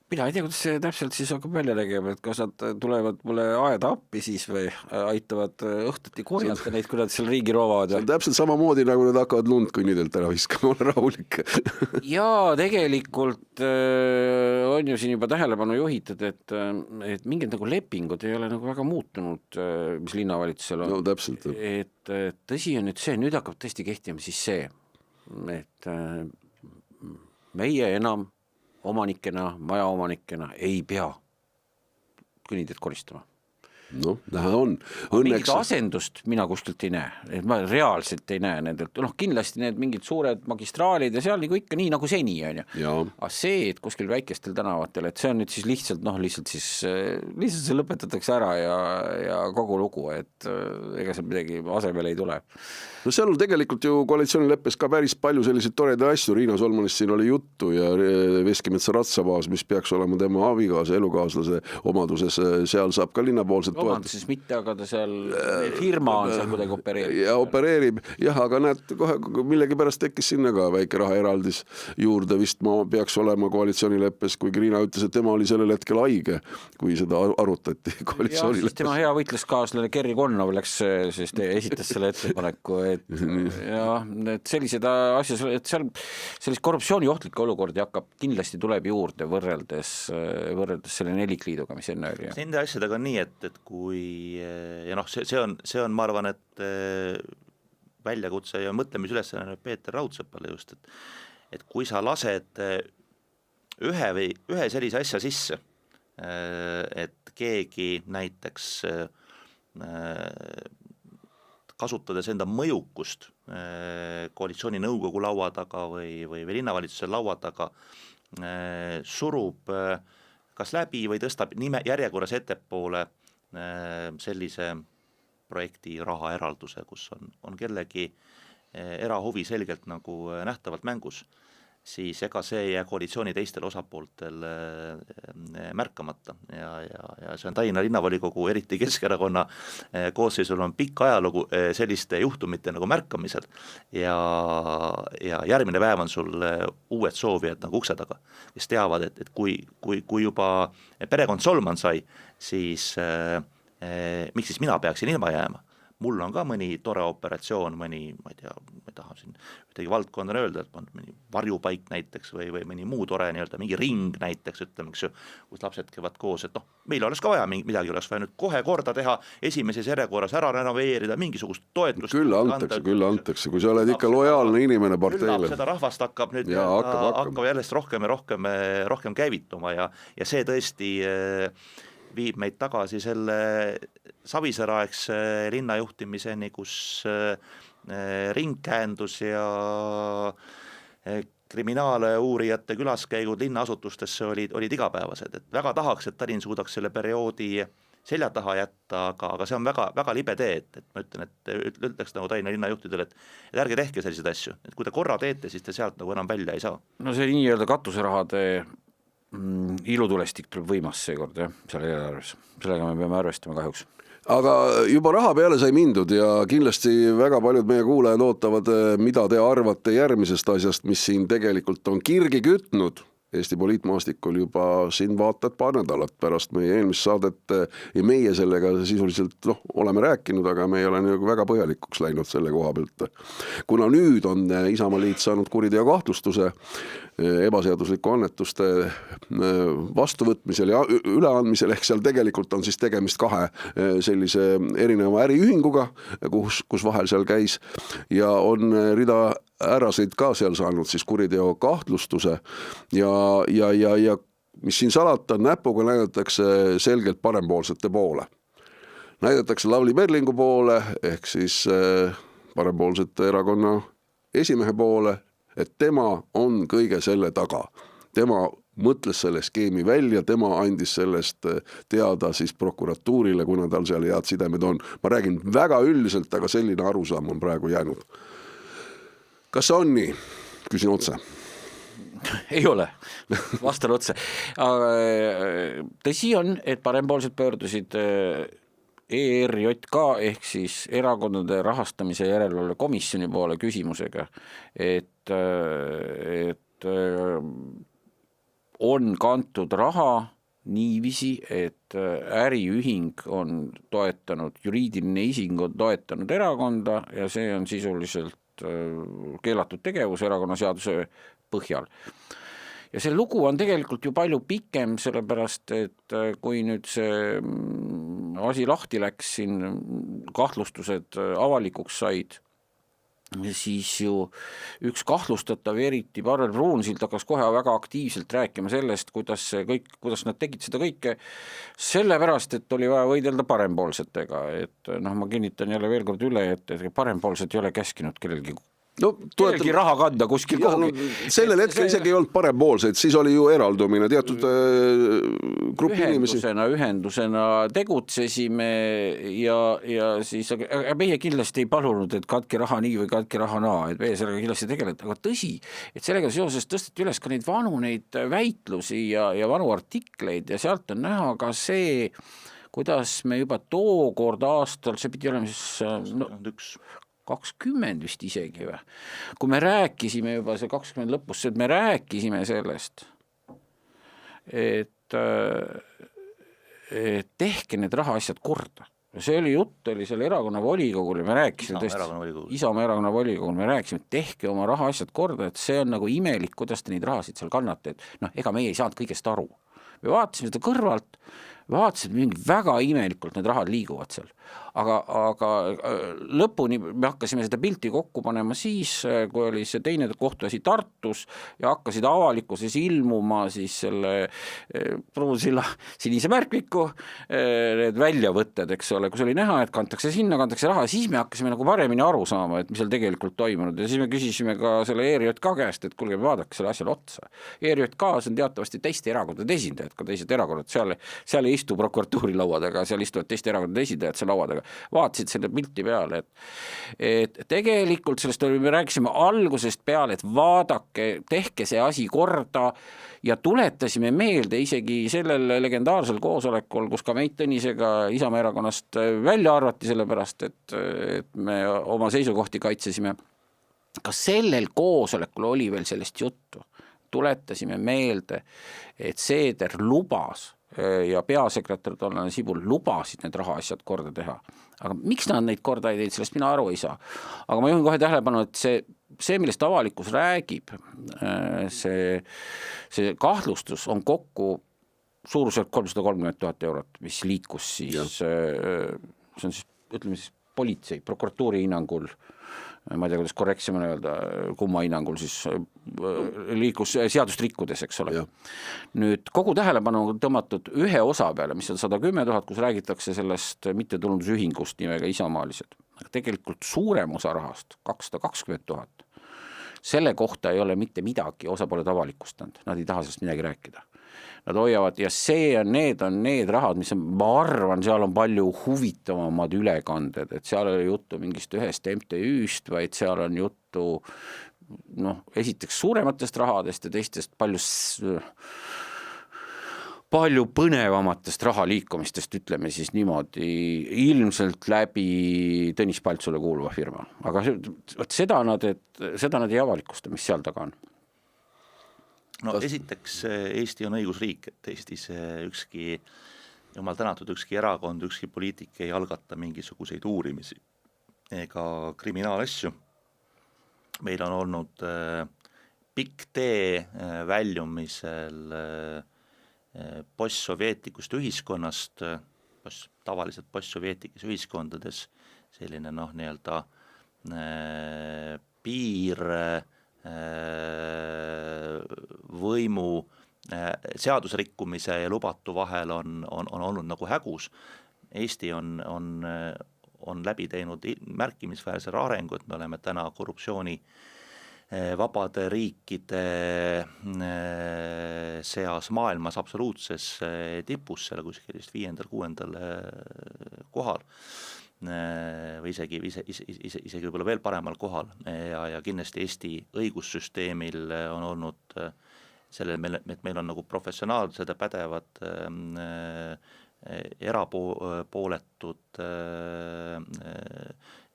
mina ei tea, kuidas see täpselt siis hakkab välja tegema, et kas nad tulevad mulle aeda appi siis või aitavad õhtuti korjata neid, kui nad seal riigi roovavad. See on täpselt samamoodi, nagu nad hakkavad lund kõnnidelt ära viskama, ole rahulik. Jaa, tegelikult on ju siin juba tähelepanu juhitud, et mingid nagu lepingud ei ole nagu väga muutunud, mis linnavalitsusel on. No täpselt. Et tõsi on nüüd see, nüüd hakkab tõesti kehtima siis see, et meie enam omanikena, majaomanikena ei pea kõnniteed koristama. noh, näha on. Mingit asendust mina kuskilt ei näe, et ma reaalselt ei näe nendelt, kindlasti need mingid suured magistraalid ja seal nagu ikka nii nagu seni on ju. Aga see, et kuskil väikestel tänavatel, et see on nüüd siis lihtsalt see lõpetatakse ära ja kogu lugu, et ega see midagi asemele ei tule. No seal on tegelikult ju koalitsioonileppes ka päris palju selliseid toredaid asju, Riina Solmanist siin oli juttu ja Veskimetsa ratsabaas, mis peaks olema tema abikaasa, elukaaslase omaduses, seal saab ka linnapoolset omanduses mitte, aga ta seal firma on seal kuidagi opereerib. Ja opereerib, jah, aga näed, kohe millegi pärast tekkis sinna ka väike rahaeraldis juurde, vist ma peaks olema koalitsioonileppes, kuigi Riina ütles, et tema oli sellel hetkel haige, kui seda arutati koalitsioonileppes. Tema hea võitluskaaslane Kerri Konnov esitas selle ettepaneku, et sellised asjad, et seal sellist korruptsiooniohtlikke olukordi kindlasti tuleb juurde võrreldes selle nelikliiduga, mis enne oli. Nende asjadega on nii, et kui ja noh, see on, ma arvan, et väljakutse ja mõtlemisülesanne Peeter Raudsepale just, et kui sa lased ühe sellise asja sisse, et keegi näiteks kasutades enda mõjukust koalitsiooni nõukogu laua taga või linnavalitsuse laua taga surub kas läbi või tõstab järjekorras ettepoole sellise projekti rahaeralduse, kus on kellegi erahuvi selgelt nagu nähtavalt mängus, siis ega see ei jää koalitsiooni teistel osapooltel märkamata ja see on Tallinna linnavolikogu, eriti Keskerakonna koosseisul on pikk ajalugu selliste juhtumite nagu märkamisel ja järgmine päev on sul uued soovijad nagu ukse taga, kes teavad, et kui juba perekond Solman sai, siis miks siis mina peaksin ilma jääma? Mul on ka mõni tore operatsioon, mõni, ma ei tea, ma tahan siin ühtegi valdkondana öelda, et on mõni varjupaik näiteks või mõni muu tore nii-öelda, mingi ring näiteks, ütleme, kus lapsed käivad koos, et meil oleks ka vaja midagi, oleks vaja nüüd kohe korda teha, esimeses järjekorras ära renoveerida, mingisugust toetust. Küll antakse, kui sa oled ikka lojaalne inimene parteile. Seda rahvast hakkab nüüd hakkab jällest rohkem ja rohkem käivituma ja see tõesti viib meid tagasi selle Savisaare-aegse linnajuhtimiseni, kus ringkäendus ja kriminaaluurijate külaskäigud linnaasutustesse olid igapäevased, et väga tahaks, et Tallinn suudaks selle perioodi selja taha jätta, aga see on väga, väga libe tee, et ma ütlen, et ütleks nagu Tallinna linnajuhtidele, et ärge tehke selliseid asju, et kui te korra teete, siis te sealt nagu enam välja ei saa. No see nii-öelda katuserahade ilutulestik tuleb võimas seekord, seal eelarves. Sellega me peame arvestama kahjuks. Aga juba raha peale sai mindud ja kindlasti väga paljud meie kuulajad ootavad, mida te arvate järgmisest asjast, mis siin tegelikult on kirgi kütnud. Eesti poliitmaastikul juba siin vaatad paar nädalat pärast meie eelmist saadet ja meie sellega sisuliselt oleme rääkinud, aga me ei ole nagu väga põhjalikuks läinud selle koha pealt. Kuna nüüd on Isamaaliit saanud kuriteo kahtlustuse ebaseadusliku annetuste vastuvõtmisel ja üleandmisel, ehk seal tegelikult on siis tegemist kahe sellise erineva äriühinguga, kus vahel seal käis ja on rida ärasid ka seal saanud siis kuriteo kahtlustuse ja mis siin salata, näpuga näidatakse selgelt parempoolsete poole. Näidatakse Lavly Perlingu poole, ehk siis parempoolsete erakonna esimehe poole, et tema on kõige selle taga. Tema mõtles selle skeemi välja, tema andis sellest teada siis prokuratuurile, kuna tal seal head sidemed on. Ma räägin väga üldiselt, aga selline arusaam on praegu jäänud. Kas see on nii? Küsin otse. Ei ole, vastan otse. Tõsi on, et parempoolsed pöördusid ERJK ehk siis erakondade rahastamise järelevalve komisjoni poole küsimusega, et on kantud raha niiviisi, et äriühing on toetanud, juriidiline ising on toetanud erakonda ja see on sisuliselt keelatud tegevus erakonnaseaduse põhjal. Ja see lugu on tegelikult ju palju pikem, sellepärast, et kui nüüd see asi lahti läks, siin kahtlustused avalikuks said, siis ju üks kahtlustatav, eriti Parvel Pruunsild hakkas kohe väga aktiivselt rääkima sellest, kuidas nad tegid seda kõike sellepärast, et oli vaja võidelda parempoolsetega, et ma kinnitan jälle veel kord üle, et parempoolsed ei ole käskinud kellelgi raha kanda kuskil kuhugi. Sellel hetkel isegi ei olnud parempoolseid, siis oli ju eraldumine teatud grupi inimesi. Ühendusena tegutsesime ja siis, aga meie kindlasti ei palunud, et katke raha nii või katke raha naa, et meie sellega kindlasti tegeleda, aga tõsi, et sellega seoses tõsteti üles ka neid väitlusi ja vanu artikleid ja sealt on näha ka see, kuidas me juba tookord aastal, see pidi olema siis 20 vist isegi või. Kui me rääkisime juba see 20 lõpus, et me rääkisime sellest, et tehke need rahaasjad korda. See oli jutt, oli selle erakonna volikogul, me rääkisime Isamaa erakonna volikogul, me rääkisime, et tehke oma rahaasjad korda, et see on nagu imelik, kuidas te neid rahasid seal kannate, et ega meie ei saanud kõigest aru. Me vaatasime seda kõrvalt, vaatasime mingi väga imelikult need rahad liiguvad seal. Aga lõpuni me hakkasime seda pilti kokku panema siis, kui oli see teine kohtuasi Tartus ja hakkasid avalikkuses ilmuma siis selle Pruunsilla sinise märkviku need väljavõtted, eks ole, kus oli näha, et kantakse sinna, kantakse raha, siis me hakkasime nagu paremini aru saama, et mis seal tegelikult toimunud ja siis me küsisime ka selle ERJK käest, et kuulge, vaadake selle asjale otsa. ERJK-s on teatavasti teiste erakondade esindajad, ka teised erakonnad, seal ei istu prokuratuuri lauadega, seal istuvad teiste erakondade esindajad seal lauadega, vaatasid selle pilti peale, et tegelikult sellest me rääkisime algusest peale, et vaadake, tehke see asi korda ja tuletasime meelde isegi sellel legendaarsel koosolekul, kus ka Meit Tõnisega Isamaa erakonnast välja arvati sellepärast, et me oma seisukohti kaitsesime. Ka sellel koosolekul oli veel sellest juttu. Tuletasime meelde, et Seeder lubas ja peasekretär tollane Sibul lubasid need rahaasjad korda teha. Aga miks nad neid korda ei teinud, sellest mina aru ei saa. Aga ma juhin kohe tähelepanu, et see millest avalikkus räägib, see kahtlustus on kokku suurusjärk 330 000 eurot, mis liikus siis, see on siis, ütleme siis politsei, prokuratuuri hinnangul, ma ei tea, kuidas korrektsema öelda, kumma hinnangul siis liikus seadust rikkudes, eks ole. Nüüd kogu tähelepanu on tõmmatud ühe osa peale, mis on 110 000, kus räägitakse sellest mittetulundusühingust nimega Isamaalised. Aga tegelikult suurem osa rahast, 220 000, selle kohta ei ole mitte midagi osapooled avalikustanud, nad ei taha sellest midagi rääkida. Nad hoiavad ja need on need rahad, mis on, ma arvan, seal on palju huvitavamad ülekanded, et seal ei ole juttu mingist ühest MTÜ-st, vaid seal on juttu esiteks suurematest rahadest ja teistest palju põnevamatest rahaliikumistest, ütleme siis niimoodi, ilmselt läbi Tõnis Paltsule kuuluva firma. Aga seda nad ei avalikusta, mis seal taga on. No esiteks Eesti on õigusriik, et Eestis ükski, jumal tänatud, ükski erakond, ükski poliitik ei algata mingisuguseid uurimisi ega kriminaalasju. Meil on olnud pikk tee väljumisel postsovjeetikust ühiskonnast, tavaliselt postsovjeetikes ühiskondades selline nii-öelda piir võimu seadusrikkumise ja lubatu vahel on olnud nagu hägus. Eesti on läbi teinud märkimisväärse arengu, et me oleme täna korruptsiooni vabade riikide seas maailmas absoluutses tipus, seal kuskil 5.–6. kohal või isegi võib-olla veel paremal kohal ja kindlasti Eesti õigussüsteemil on olnud et meil on nagu professionaalsed ja pädevad erapooletud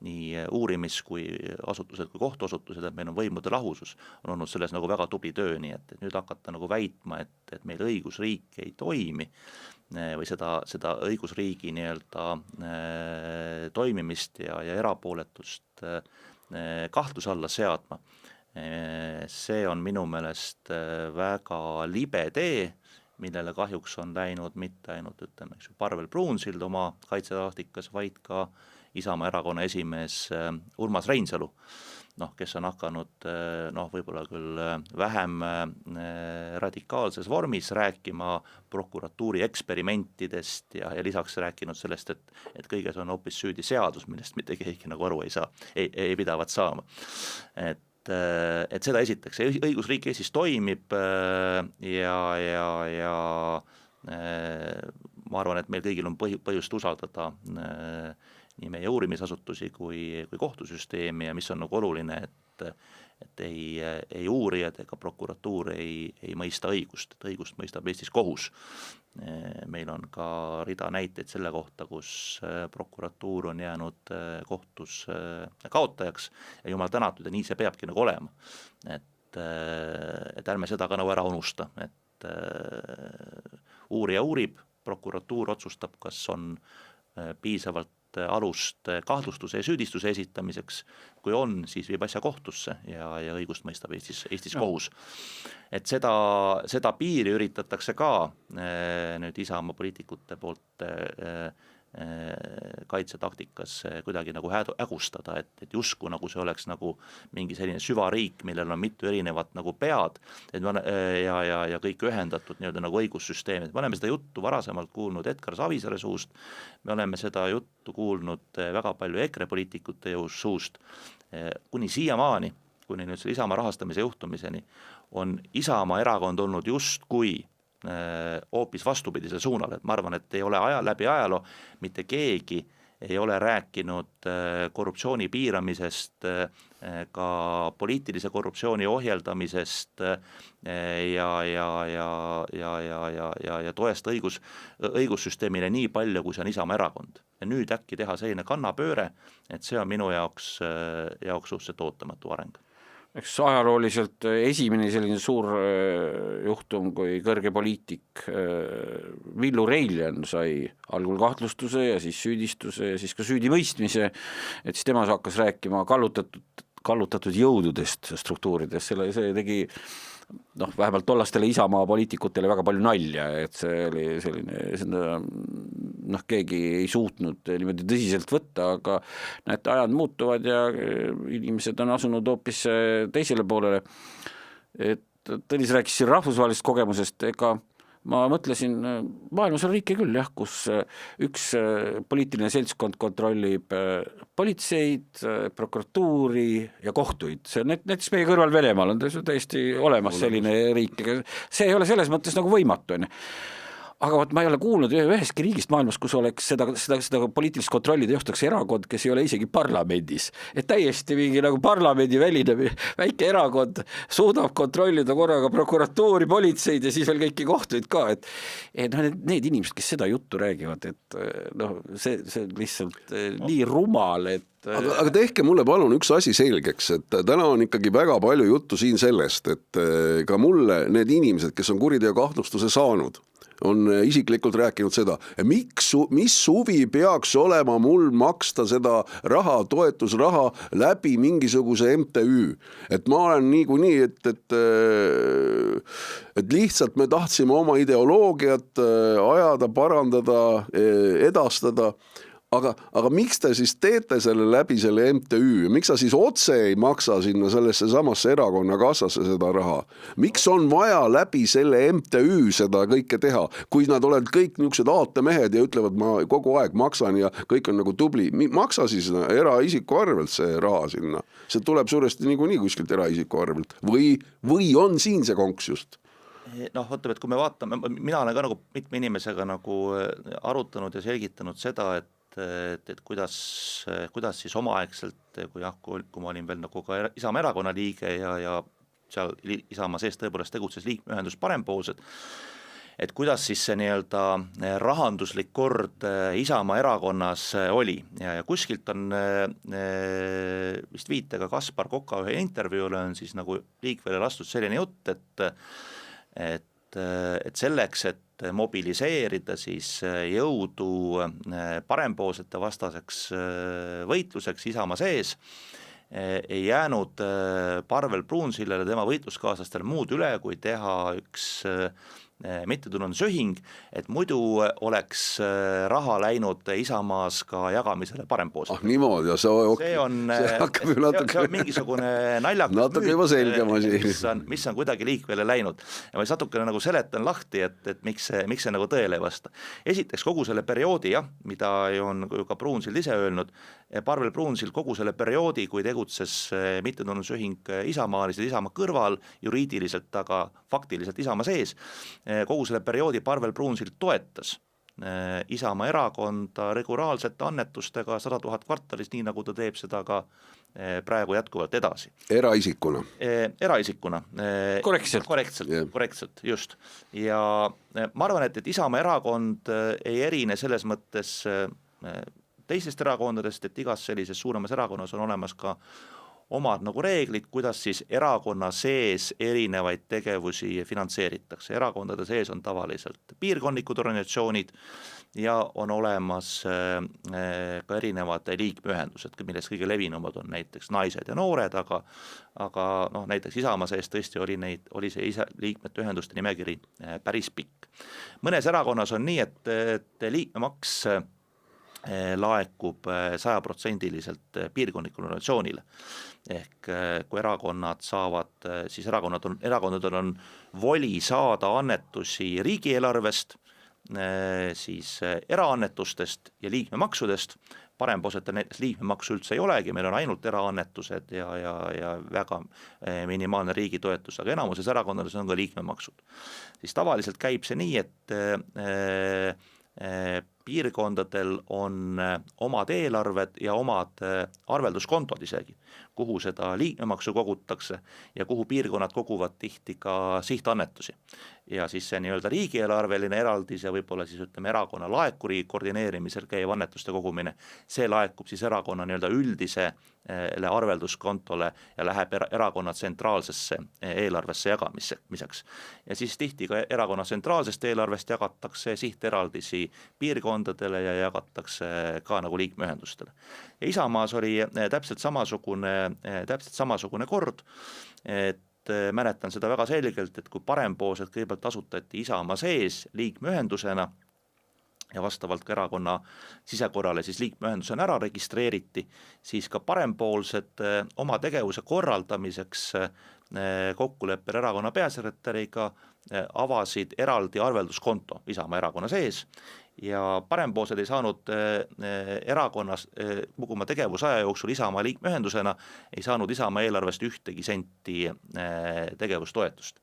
nii uurimis- kui asutused kui kohtuasutused, et meil on võimude lahusus, on olnud selles nagu väga tubli töö, nii et nüüd hakata nagu väitma, et meil õigusriik ei toimi või seda õigusriigi nii-öelda toimimist ja erapooletust kahtluse alla seadma. See on minu meelest väga libe tee, millele kahjuks on läinud mitte ainult Parvel Pruunsild oma kaitsetaktikas, vaid ka Isamaa erakonna esimees Urmas Reinsalu. kes on hakanud võib-olla küll vähem radikaalses vormis rääkima prokuratuuri eksperimentidest ja lisaks rääkinud sellest, et kõiges on hoopis süüdi seadus, millest mitte keegi nagu aru ei pidavat saama. Et seda esiteks, õigusriik Eestis toimib ja ma arvan, et meil kõigil on põhjust usaldada nii meie uurimisasutusi kui kohtusüsteemi ja mis on nagu oluline, et ei uurijad ega prokuratuur ei mõista õigust, et õigust mõistab Eestis kohus. Meil on ka rida näiteid selle kohta, kus prokuratuur on jäänud kohtus kaotajaks ja jumal tänatud ja nii see peabki nagu olema. Et ärme seda ka nagu ära unusta, et uurija uurib, prokuratuur otsustab, kas on piisavalt alust kahtlustuse ja süüdistuse esitamiseks, kui on, siis viib asja kohtusse ja õigust mõistab Eestis kohus. Et seda piiri üritatakse ka nüüd Isamaa poliitikute poolt kaitsetaktikas kuidagi nagu hägustada, et justkui nagu see oleks nagu mingi selline süvariik, millel on mitu erinevat nagu pead ja kõik ühendatud nii-öelda nagu õigussüsteemid. Me oleme seda juttu varasemalt kuulnud Edgar Savisaare suust, me oleme seda juttu kuulnud väga palju EKRE poliitikute suust, kuni siiamaani, kuni nüüd selle Isamaa rahastamise juhtumiseni, on Isamaa erakond olnud justkui hoopis vastupidisel suunal, et ma arvan, et ei ole läbi ajaloo mitte keegi ei ole rääkinud korruptsiooni piiramisest, ka poliitilise korruptsiooni ohjeldamisest ja toest õigussüsteemile nii palju, kui see on Isamaa erakond. Ja nüüd äkki teha selline kannapööre, et see on minu jaoks suhteliselt ootamatu areng. Eks ajalooliselt esimene selline suur juhtum, kui kõrge poliitik Villu Reiljan sai algul kahtlustuse ja siis süüdistuse ja siis ka süüdimõistmise, et siis tema hakkas rääkima kallutatud jõududest struktuurides, see tegi vähemalt tollastele Isamaa poliitikutele väga palju nalja, et see oli selline, keegi ei suutnud niimoodi tõsiselt võtta, aga näete, ajad muutuvad ja inimesed on asunud hoopis teisele poolele. Et Tõnis rääkis siin rahvusvahelisest kogemusest, ega ma mõtlesin, maailmas on riike küll, kus üks poliitiline seltskond kontrollib politseid, prokuratuuri ja kohtuid. See on näiteks meie kõrval Venemaal on täiesti olemas selline riik. See ei ole selles mõttes nagu võimatu. Aga ma ei ole kuulnud üheski riigist maailmas, kus oleks seda poliitilist kontrolli teostaks erakond, kes ei ole isegi parlamendis. Et täiesti mingi nagu parlamendi väline väike erakond suudab kontrollida korraga prokuratuuri, politseid ja siis veel kõiki kohtuid ka. Et need inimesed, kes seda juttu räägivad, et see lihtsalt nii rumal, et aga tehke mulle palun üks asi selgeks, et täna on ikkagi väga palju juttu siin sellest, et ka mulle need inimesed, kes on kuriteokahtlustuse saanud, on isiklikult rääkinud seda, mis huvi peaks olema mul maksta seda raha, toetusraha läbi mingisuguse MTÜ. Et ma olen niikuinii, et lihtsalt me tahtsime oma ideoloogiat ajada, parandada, edastada. Aga miks te siis teete selle läbi selle MTÜ? Miks sa siis otse ei maksa sinna sellesse samasse erakonna kassasse seda raha? Miks on vaja läbi selle MTÜ seda kõike teha? Kui nad oled kõik niisugused aatemehed ja ütlevad, ma kogu aeg maksan ja kõik on nagu tubli, maksa siis eraisiku arvelt see raha sinna. See tuleb suuresti niikuinii kuskilt eraisiku arvelt. Või on siin see konks just? Võtame, et kui me vaatame, mina olen ka nagu mitme inimesega nagu arutanud ja selgitanud seda, et kuidas siis omaaegselt, kui ma olin veel nagu ka Isamaa erakonna liige ja seal Isamaa sees tõepoolest tegutses liikmeühendus Parempoolsed, et kuidas siis see nii-öelda rahanduslik kord Isamaa erakonnas oli ja kuskilt on vist viitega Kaspar Koka ühe intervjuule on siis nagu liikvele lastud selline jutt, et selleks, et mobiliseerida siis jõudu parempoolsete vastaseks võitluseks Isamaa sees, ei jäänud Parvel Pruunsillele tema võitluskaaslastele muud üle, kui teha üks mittetulundusühing, et muidu oleks raha läinud Isamaas ka jagamisele parempoolselt. Niimoodi, ja see hakkab ju see on mingisugune naljakas natuke juba selgem asi. Mis on kuidagi liikvele läinud. Ja ma natukene nagu seletan lahti, et miks see nagu tõele ei vasta. Esiteks kogu selle perioodi, mida on ka Pruunsild ise öelnud, Parvel Pruunsild kogu selle perioodi, kui tegutses mittetulundusühing Isamaa, Isamaa kõrval, juriidiliselt, aga faktiliselt Isamaa sees, kogu selle perioodi Parvel Pruunsild toetas Isamaa erakonda regulaarselt annetustega 100 000 kvartalis, nii nagu ta teeb seda ka praegu jätkuvalt edasi. Eraisikuna. Eraisikuna. Korrektselt, just. Ja ma arvan, et Isamaa erakond ei erine selles mõttes teistest erakondadest, et igas sellises suuremas erakonnas on olemas ka omad nagu reeglid, kuidas siis erakonna sees erinevaid tegevusi finantseeritakse. Erakondade sees on tavaliselt piirkondlikud organisatsioonid ja on olemas ka erinevad liikmeühendused, millest kõige levinumad on näiteks naised ja noored, aga näiteks Isamaa sees tõesti oli see liikmete ühenduste nimekiri päris pikk. Mõnes erakonnas on nii, et liikmemaks laekub 100% piirkondlikule organisatsioonile. Ehk kui erakonnad saavad, siis erakondadel on voli saada annetusi riigieelarvest, siis eraannetustest ja liikmemaksudest. Parempoolsetel näiteks liikmemaksu üldse ei olegi, meil on ainult eraannetused ja väga minimaalne riigi toetus, aga enamuses erakondades on ka liikmemaksud. Siis tavaliselt käib see nii, et piirkondadel on omad eelarved ja omad arvelduskontod isegi, kuhu seda liikmemaksu kogutakse ja kuhu piirkonnad koguvad tihti ka sihtannetusi. Ja siis see nii-öelda riigieelarveline eraldis ja võib-olla siis ütleme erakonna laekuri koordineerimisel käiv annetuste kogumine, see laekub siis erakonna nii-öelda üldisele arvelduskontole ja läheb erakonna tsentraalsesse eelarvesse jagamiseks. Ja siis tihti ka erakonna tsentraalsest eelarvest jagatakse sihteraldisi piirkondadele ja jagatakse ka nagu liikmeühendustele. Ja Isamaas oli täpselt samasugune kord, et mäletan seda väga selgelt, et kui parempoolsed kõigepealt asutati Isamaa sees liikmeühendusena ja vastavalt ka erakonna sisekorrale siis liikmeühendusena ära registreeriti, siis ka parempoolsed oma tegevuse korraldamiseks kokkuleppel erakonna peasekretäriga avasid eraldi arvelduskonto Isamaa erakonna sees ja parempoolsed ei saanud erakonnas kogu oma tegevusaja jooksul Isamaa liikmeühendusena ei saanud Isamaa eelarvest ühtegi senti tegevustoetust.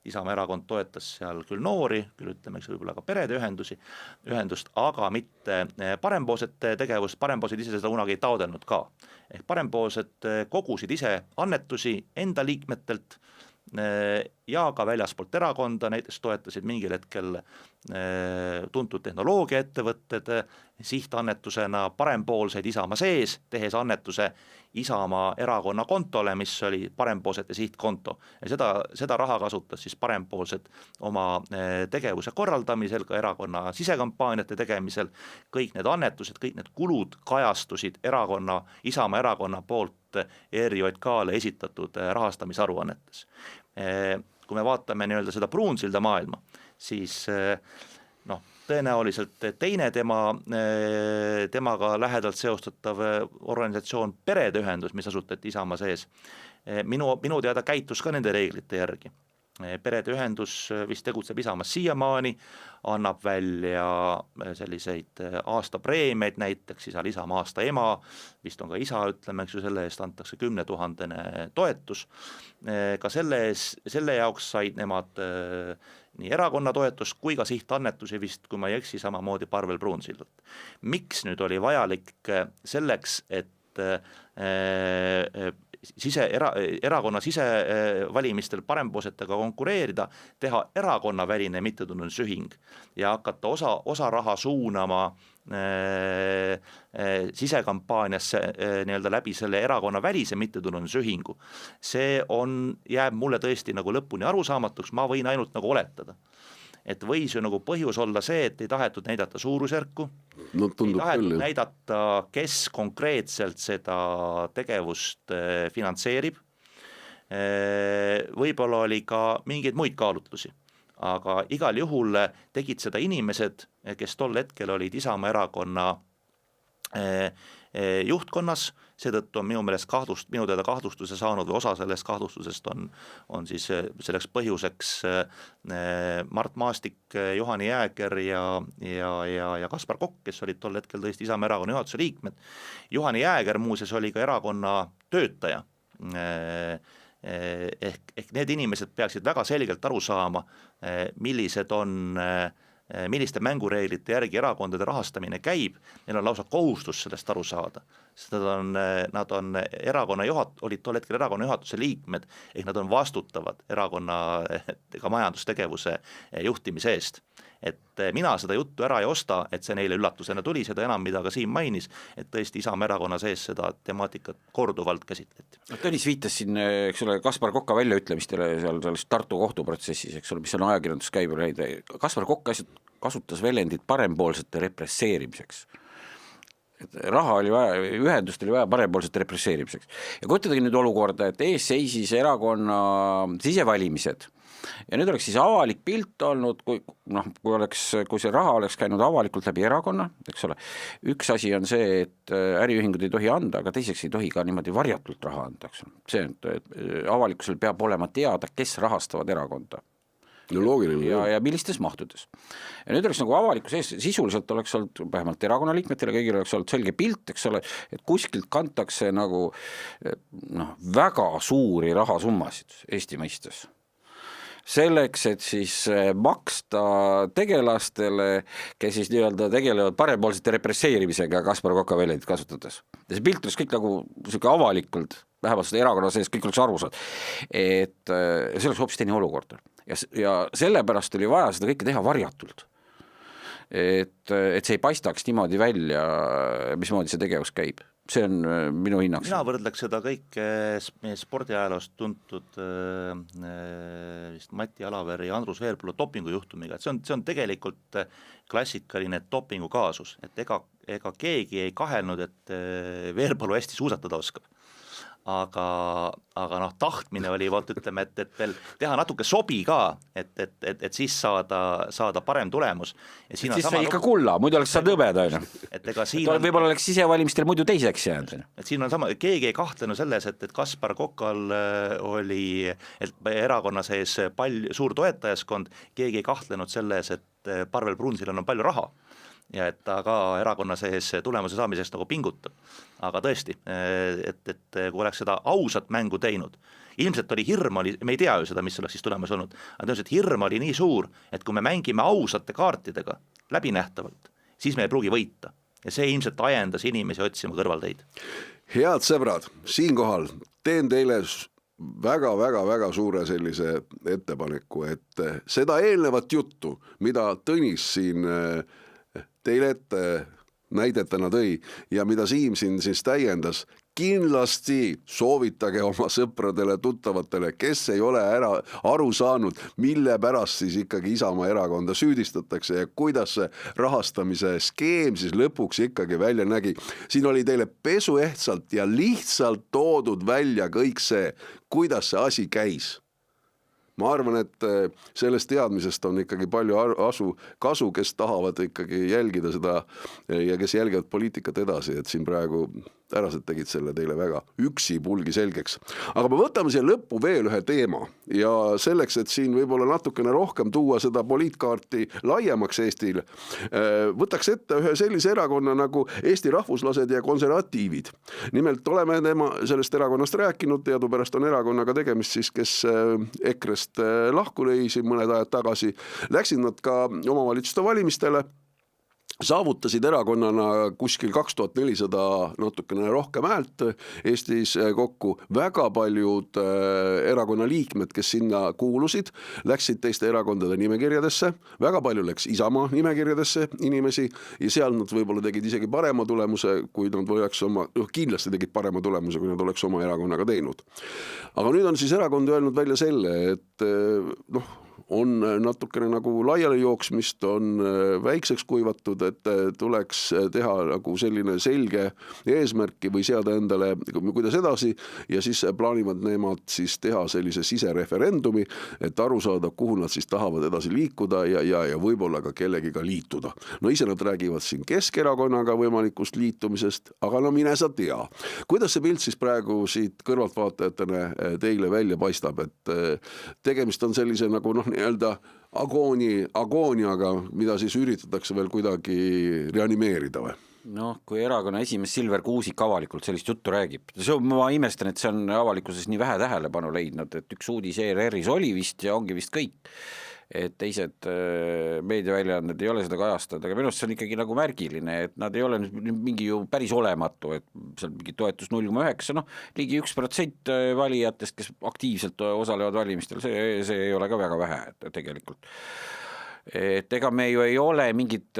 Isamaa erakond toetas seal küll noori, küll ütleme, võib-olla ka perede ühendust, aga mitte parempoolsete tegevust, parempoolsed ise seda kunagi ei taodelnud ka. Ehk parempoolsed kogusid ise annetusi enda liikmetelt ja ka väljaspoolt erakonda, näiteks toetasid mingil hetkel tuntud tehnoloogiaettevõtted sihtannetusena parempoolseid Isamaa sees, tehes annetuse Isamaa erakonna kontole, mis oli parempoolsete sihtkonto. Ja seda raha kasutas siis parempoolsed oma tegevuse korraldamisel, ka erakonna sisekampaaniate tegemisel. Kõik need annetused, kõik need kulud kajastusid Isamaa erakonna poolt ERJK-le esitatud rahastamisaruannetes. Kui me vaatame nii-öelda seda Pruunsilda maailma, siis tõenäoliselt teine temaga lähedalt seostatav organisatsioon Perede ühendus, mis asutati Isamaa sees, minu teada käitus ka nende reeglite järgi. Perede ühendus vist tegutseb Isamaas siiamaani, annab välja selliseid aastapreemiaid, näiteks Isamaa aasta ema, vist on ka isa, ütleme, selle eest antakse 10 000 toetus. Ka selle jaoks said nemad nii erakonna toetust kui ka sihtannetusi vist, kui ma ei eksi, samamoodi Parvel Pruunsildalt. Miks nüüd oli vajalik selleks, et erakonna sisevalimistel parempoolsetega konkureerida, teha erakonnaväline mittetulundusühing ja hakata osa raha suunama sisekampaaniasse nii-öelda läbi selle erakonna välise mittetulundusühingu. See jääb mulle tõesti nagu lõpuni arusaamatuks, ma võin ainult nagu oletada. Et võis ju nagu põhjus olla see, et ei tahetud näidata suurusjärku, ei tahetud näidata, kes konkreetselt seda tegevust finantseerib, võib-olla oli ka mingeid muid kaalutlusi. aga igal juhul tegid seda inimesed, kes tol hetkel olid Isamaa erakonna juhtkonnas, seetõttu on minu teada kahtlustuse saanud või osa sellest kahtlustusest on siis selleks põhjuseks Mart Maastik, Juhani Jääger ja Kaspar Kokk, kes olid tol hetkel tõesti Isamaa erakonna juhatuse liikmed. Juhani Jääger muuseas oli ka erakonna töötaja, ehk need inimesed peaksid väga selgelt aru saama, milliste mängureeglite järgi erakondade rahastamine käib, neil on lausa kohustus sellest aru saada, sest nad on olid tol hetkel erakonna juhatuse liikmed, ehk nad on vastutavad erakonna ka majandustegevuse juhtimise eest. Et mina seda juttu ära ei osta, et see neile üllatusena tuli, seda enam, mida ka Siim mainis, et tõesti Isamaa erakonna sees seda temaatikat korduvalt käsitleti. Tõnis viitas siin, eks ole, Kaspar Koka väljaütlemistele seal selles Tartu kohtuprotsessis, eks ole, mis on ajakirjandus käibel näide. Kaspar Kokk kasutas väljendit parempoolsete represseerimiseks. Raha oli vaja, ühendust oli vaja parempoolsete represseerimiseks. Ja kujutadagi nüüd olukorda, et ees seisis erakonna sisevalimised ja nüüd oleks siis avalik pilt olnud, kui see raha oleks käinud avalikult läbi erakonna, eks ole, üks asi on see, et äriühingud ei tohi anda, aga teiseks ei tohi ka niimoodi varjatult raha anda, eks ole. See, et avalikkusel peab olema teada, kes rahastavad erakonda. No loogiline. Ja millistes mahtudes. Ja nüüd oleks nagu avalikus ees, sisuliselt oleks olnud vähemalt erakonna liikmetele, kõigil oleks olnud selge pilt, eks ole, et kuskilt kantakse nagu väga suuri rahasummasid Eesti mõistes. Selleks, et siis maksta tegelastele, kes siis nii-öelda tegelevad parempoolsete represseerimisega Kaspar Koka väljendit kasutades. Ja see pilt oleks kõik nagu avalikult, vähemalt seda erakonna sees, kõik oleks aru saanud. Et see oleks hoopis teine olukord. Ja sellepärast oli vaja seda kõike teha varjatult. Et see ei paistaks niimoodi välja, mismoodi see tegevus käib. See on minu hinnaks. Mina võrdleks seda kõik spordiajaloost tuntud Mati Alaveri ja Andrus Veerpalu dopingujuhtumiga, et see on tegelikult klassikaline dopingukaasus, et ega keegi ei kahelnud, et Veerpalu hästi suusatada oskab. Aga tahtmine oli, ütleme, et veel teha natuke sobi ka, et siis saada parem tulemus. Ja siis sai ikka kulla, muidu oleks saanud hõbeda. Võib-olla oleks sisevalimistel muidu teiseks jäänud. Et siin on sama, keegi ei kahtlenu selles, et Kaspar Kokal oli erakonna sees suur toetajaskond, keegi ei kahtlenud selles, et Parvel Pruunsilal on palju raha ja et ta ka erakonna sees tulemuse saamiseks nagu pingutab. Aga tõesti, et kui oleks seda ausat mängu teinud, ilmselt oli hirm, me ei tea ju seda, mis oleks siis tulemas olnud, aga tõenäoliselt hirm oli nii suur, et kui me mängime ausate kaartidega läbinähtavalt, siis me ei pruugi võita. Ja see ilmselt ajendas inimesi otsima kõrvalteid. Head sõbrad, siinkohal teen teile väga suure sellise ettepaneku, et seda eelnevat juttu, mida Tõnis siin teile ette näidetena tõi ja mida Siim siin siis täiendas, kindlasti soovitage oma sõpradele, tuttavatele, kes ei ole aru saanud, mille pärast siis ikkagi Isamaa erakonda süüdistatakse ja kuidas see rahastamise skeem siis lõpuks ikkagi välja nägi. Siin oli teile pesuehtsalt ja lihtsalt toodud välja kõik see, kuidas see asi käis. Ma arvan, et sellest teadmisest on ikkagi palju kasu, kes tahavad ikkagi jälgida seda ja kes jälgivad poliitikat edasi, et siin praegu härrased tegid selle teile väga üksi pulgi selgeks. Aga me võtame siia lõppu veel ühe teema ja selleks, et siin võib-olla natukene rohkem tuua seda poliitkaarti laiemaks Eestile, võtaks ette ühe sellise erakonna nagu Eesti rahvuslased ja konservatiivid. Nimelt oleme sellest erakonnast rääkinud, teadupärast on erakonnaga tegemist siis, kes EKRE-st lahku lõi siin mõned ajad tagasi. Läksid nad ka omavalitsuste valimistele, saavutasid erakonnana kuskil 2400 natukene rohkem häält Eestis kokku. Väga paljud erakonna liikmed, kes sinna kuulusid, läksid teiste erakondade nimekirjadesse, väga palju läks Isamaa nimekirjadesse inimesi ja seal nad võib-olla tegid isegi parema tulemuse, kui nad oleks kindlasti tegid parema tulemuse, kui nad oleks oma erakonnaga teinud. Aga nüüd on siis erakond öelnud välja selle, et on natukene nagu laiali jooksmist, on väikseks kuivatud, et tuleks teha nagu selline selge eesmärki või seada endale, kuidas edasi, ja siis plaanivad nemad siis teha sellise sisereferendumi, et aru saada, kuhu nad siis tahavad edasi liikuda ja võib-olla ka kellegiga liituda. No ise nad räägivad siin Keskerakonnaga võimalikust liitumisest, aga no mine sa tea. Kuidas see pilt siis praegu siit kõrvaltvaatajatena teile välja paistab, et tegemist on sellise nagu nii-öelda agooniaga, mida siis üritatakse veel kuidagi reanimeerida või? Noh, kui erakonna esimees Silver Kuusik avalikult sellist juttu räägib, ma imestan, et see on avalikkuses nii vähe tähelepanu leidnud, et üks uudis ERR-is oli vist ja ongi vist kõik, et teised meediaväljaanded ei ole seda kajastanud, aga minu arust see on ikkagi nagu märgiline, et nad ei ole mingi ju päris olematu, et seal mingi toetus 0,9, ligi 1% valijatest, kes aktiivselt osalevad valimistel, see ei ole ka väga vähe tegelikult. Et ega me ju ei ole mingit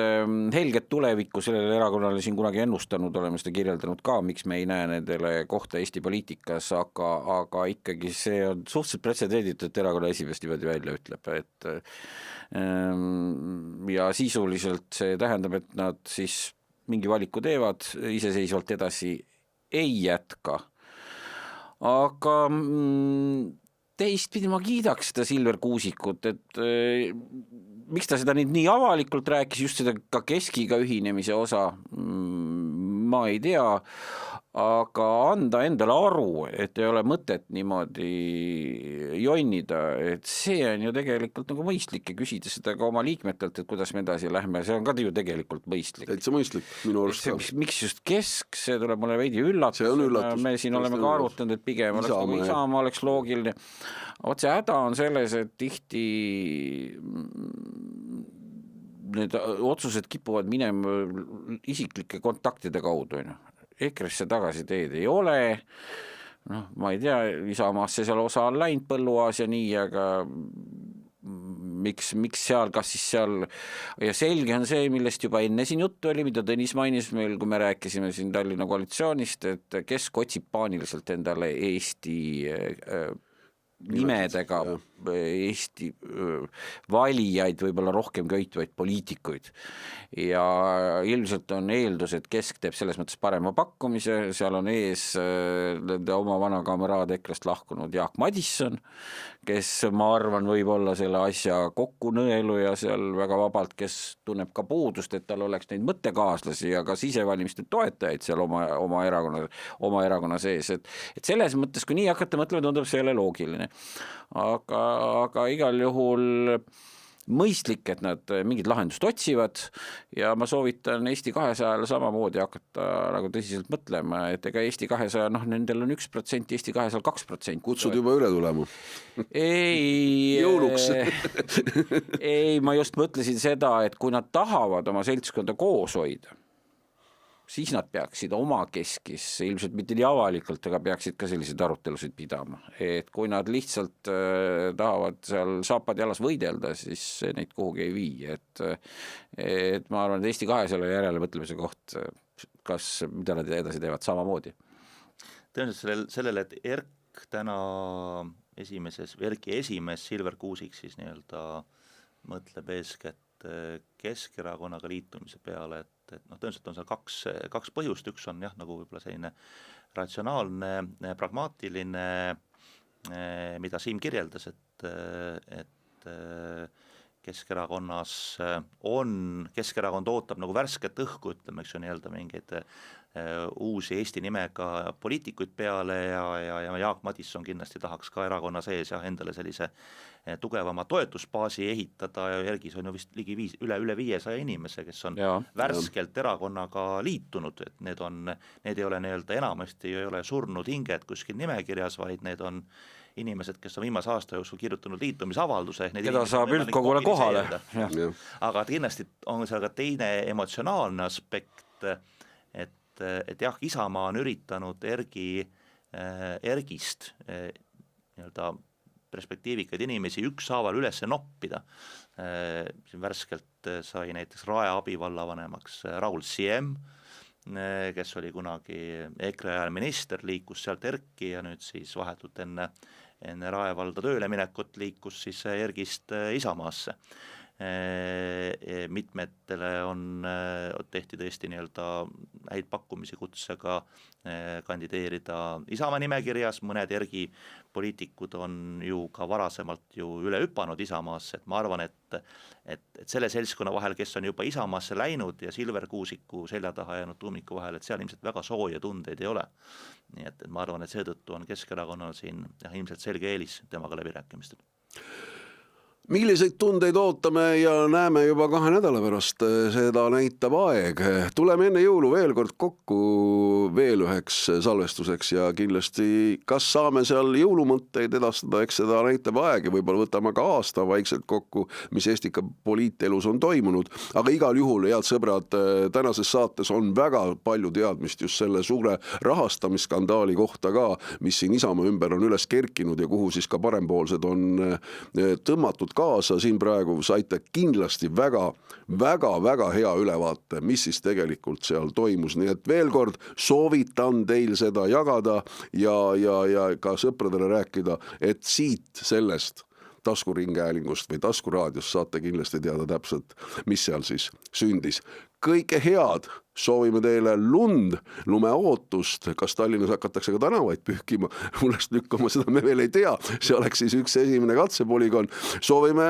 helget tulevikku sellele erakonnale siin kunagi ennustanud, oleme seda kirjeldanud ka, miks me ei näe nendele kohta Eesti poliitikas, aga ikkagi see on suhteliselt pretsedenditud, et erakonna esimees niimoodi välja ütleb, et ja sisuliselt see tähendab, et nad siis mingi valiku teevad, iseseisvalt edasi ei jätka. Aga teistpidi ma kiidaks seda Silver Kuusikut, et miks ta seda nii avalikult rääkis, just seda ka Keskiga ühinemise osa, ma ei tea, aga anda endale aru, et ei ole mõtet niimoodi jonnida, et see on ju tegelikult nagu mõistlik ja küsida seda ka oma liikmetelt, et kuidas me edasi lähme, see on ka ju tegelikult mõistlik. Täitsa mõistlik, minu arust ka. Miks just Kesk, see tuleb mulle veidi üllatus. Me siin oleme ka arutanud, et pigem Isamaa oleks loogiline. Otse häda on selles, et tihti need otsused kipuvad minema isiklike kontaktide kaudu. EKRE-sse tagasi teed ei ole, ma ei tea, Isamaasse seal osa on läinud Põlluaas ja nii, aga miks seal, kas siis seal, ja selge on see, millest juba enne siin juttu oli, mida Tõnis mainis meil, kui me rääkisime siin Tallinna koalitsioonist, et Kesk otsib paaniliselt endale Eesti nimedega Eesti valijaid, võib-olla rohkem köitvaid poliitikuid. Ja ilmselt on eeldus, et Kesk teeb selles mõttes parema pakkumise, seal on ees oma vana kameraad EKRE-st lahkunud Jaak Madisson, kes ma arvan võib olla selle asja kokkunõelu ja seal väga vabalt, kes tunneb ka puudust, et tal oleks neid mõttekaaslasi ja ka sisevalimiste toetajaid seal oma erakonna sees. Et selles mõttes, kui nii hakata mõtlema, tundub see loogiline. Aga igal juhul mõistlik, et nad mingid lahendust otsivad ja ma soovitan Eesti 200-le samamoodi hakata nagu tõsiselt mõtlema, et ega Eesti 200, nendel on 1%, Eesti 200 2%. Kutsud juba üle tulema? Ei, jõuluks. Ei, ma just mõtlesin seda, et kui nad tahavad oma seltskonda koos hoida, siis nad peaksid oma keskis, ilmselt mitte nii avalikult, aga peaksid ka selliseid arutelusid pidama. Et kui nad lihtsalt tahavad seal saapad jalas võidelda, siis neid kuhugi ei vii. Et ma arvan, et Eesti 200 järele mõtlemise koht, mida nad edasi teevad samamoodi. Tõenäoliselt sellele, et ERK täna ERK-i esimees Silver Kuusik siis nii-öelda mõtleb eeskätt Keskerakonnaga liitumise peale, et tõenäoliselt on seal kaks põhjust, üks on jah, nagu võib-olla selline ratsionaalne, pragmaatiline, mida Siim kirjeldas, et Keskerakond ootab nagu värsket õhku, ütleme, eks ju, nii-öelda mingeid uusi Eesti nimega poliitikuid peale ja Jaak Madisson kindlasti tahaks ka erakonna sees ja endale sellise tugevama toetusbaasi ehitada ja ERK-is on ju vist üle 500 inimese, kes on värskelt erakonnaga liitunud, et need ei ole nii-öelda enamasti ei ole surnud hinged kuskil nimekirjas, vaid need on inimesed, kes on viimase aasta jooksul kirjutanud liitumisavalduse. Keda saab üldkogule kohale. Aga kindlasti on seal ka teine emotsionaalne aspekt, et jah, Isamaa on üritanud ERG-ist nii-öelda perspektiivikaid inimesi ükshaaval üles noppida. Siin värskelt sai näiteks Rae abivallavanemaks Raul Siem, kes oli kunagi EKRE ajal minister, liikus sealt Erki ja nüüd siis vahetult enne Rae valda tööle minekut liikus siis Ergist Isamaasse. Mitmetele tehti tõesti nii-öelda häid pakkumisi kutsega kandideerida Isamaa nimekirjas, mõned Ergi poliitikud on ju ka varasemalt ju üle hüpanud Isamaasse, et ma arvan, et selle seltskonna vahel, kes on juba Isamaasse läinud ja Silver Kuusiku selja taha jäänud tuumiku vahel, et seal ilmselt väga sooja tundeid ei ole. Nii et ma arvan, et seetõttu on Keskerakonnal siin ilmselt selge eelis temaga läbirääkimistel. Milliseid tundeid ootame ja näeme juba 2 nädala pärast, seda näitab aeg. Tuleme enne jõulu veel kord kokku veel üheks salvestuseks ja kindlasti kas saame seal jõulumõtteid edastada, eks seda näitab aeg ja võib-olla võtame ka aasta vaikselt kokku, mis Eestika poliitelus on toimunud. Aga igal juhul, head sõbrad, tänases saates on väga palju teadmist just selle suure rahastamisskandaali kohta ka, mis siin Isamaa ümber on üles kerkinud ja kuhu siis ka parempoolsed on tõmmatud kaasa, siin praegu saite kindlasti väga hea ülevaate, mis siis tegelikult seal toimus, nii et veel kord soovitan teil seda jagada ja ka sõpradele rääkida, et siit sellest taskuringhäälingust või taskuraadiost saate kindlasti teada täpselt, mis seal siis sündis. Kõike head, soovime teile lund, lumeootust, kas Tallinnas hakatakse ka tänavaid pühkima, mullest lükkama, seda me veel ei tea, see oleks siis üks esimene katsepolikon. Soovime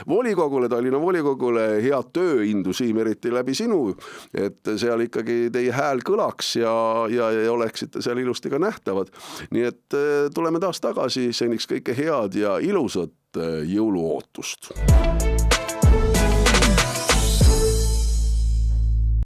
volikogule, Tallinna volikogule head tööindu, Siim, eriti läbi sinu, et seal ikkagi teie hääl kõlaks ja oleksite seal ilusti ka nähtavad. Nii et tuleme taas tagasi, seniks kõike head ja ilusat jõuluootust.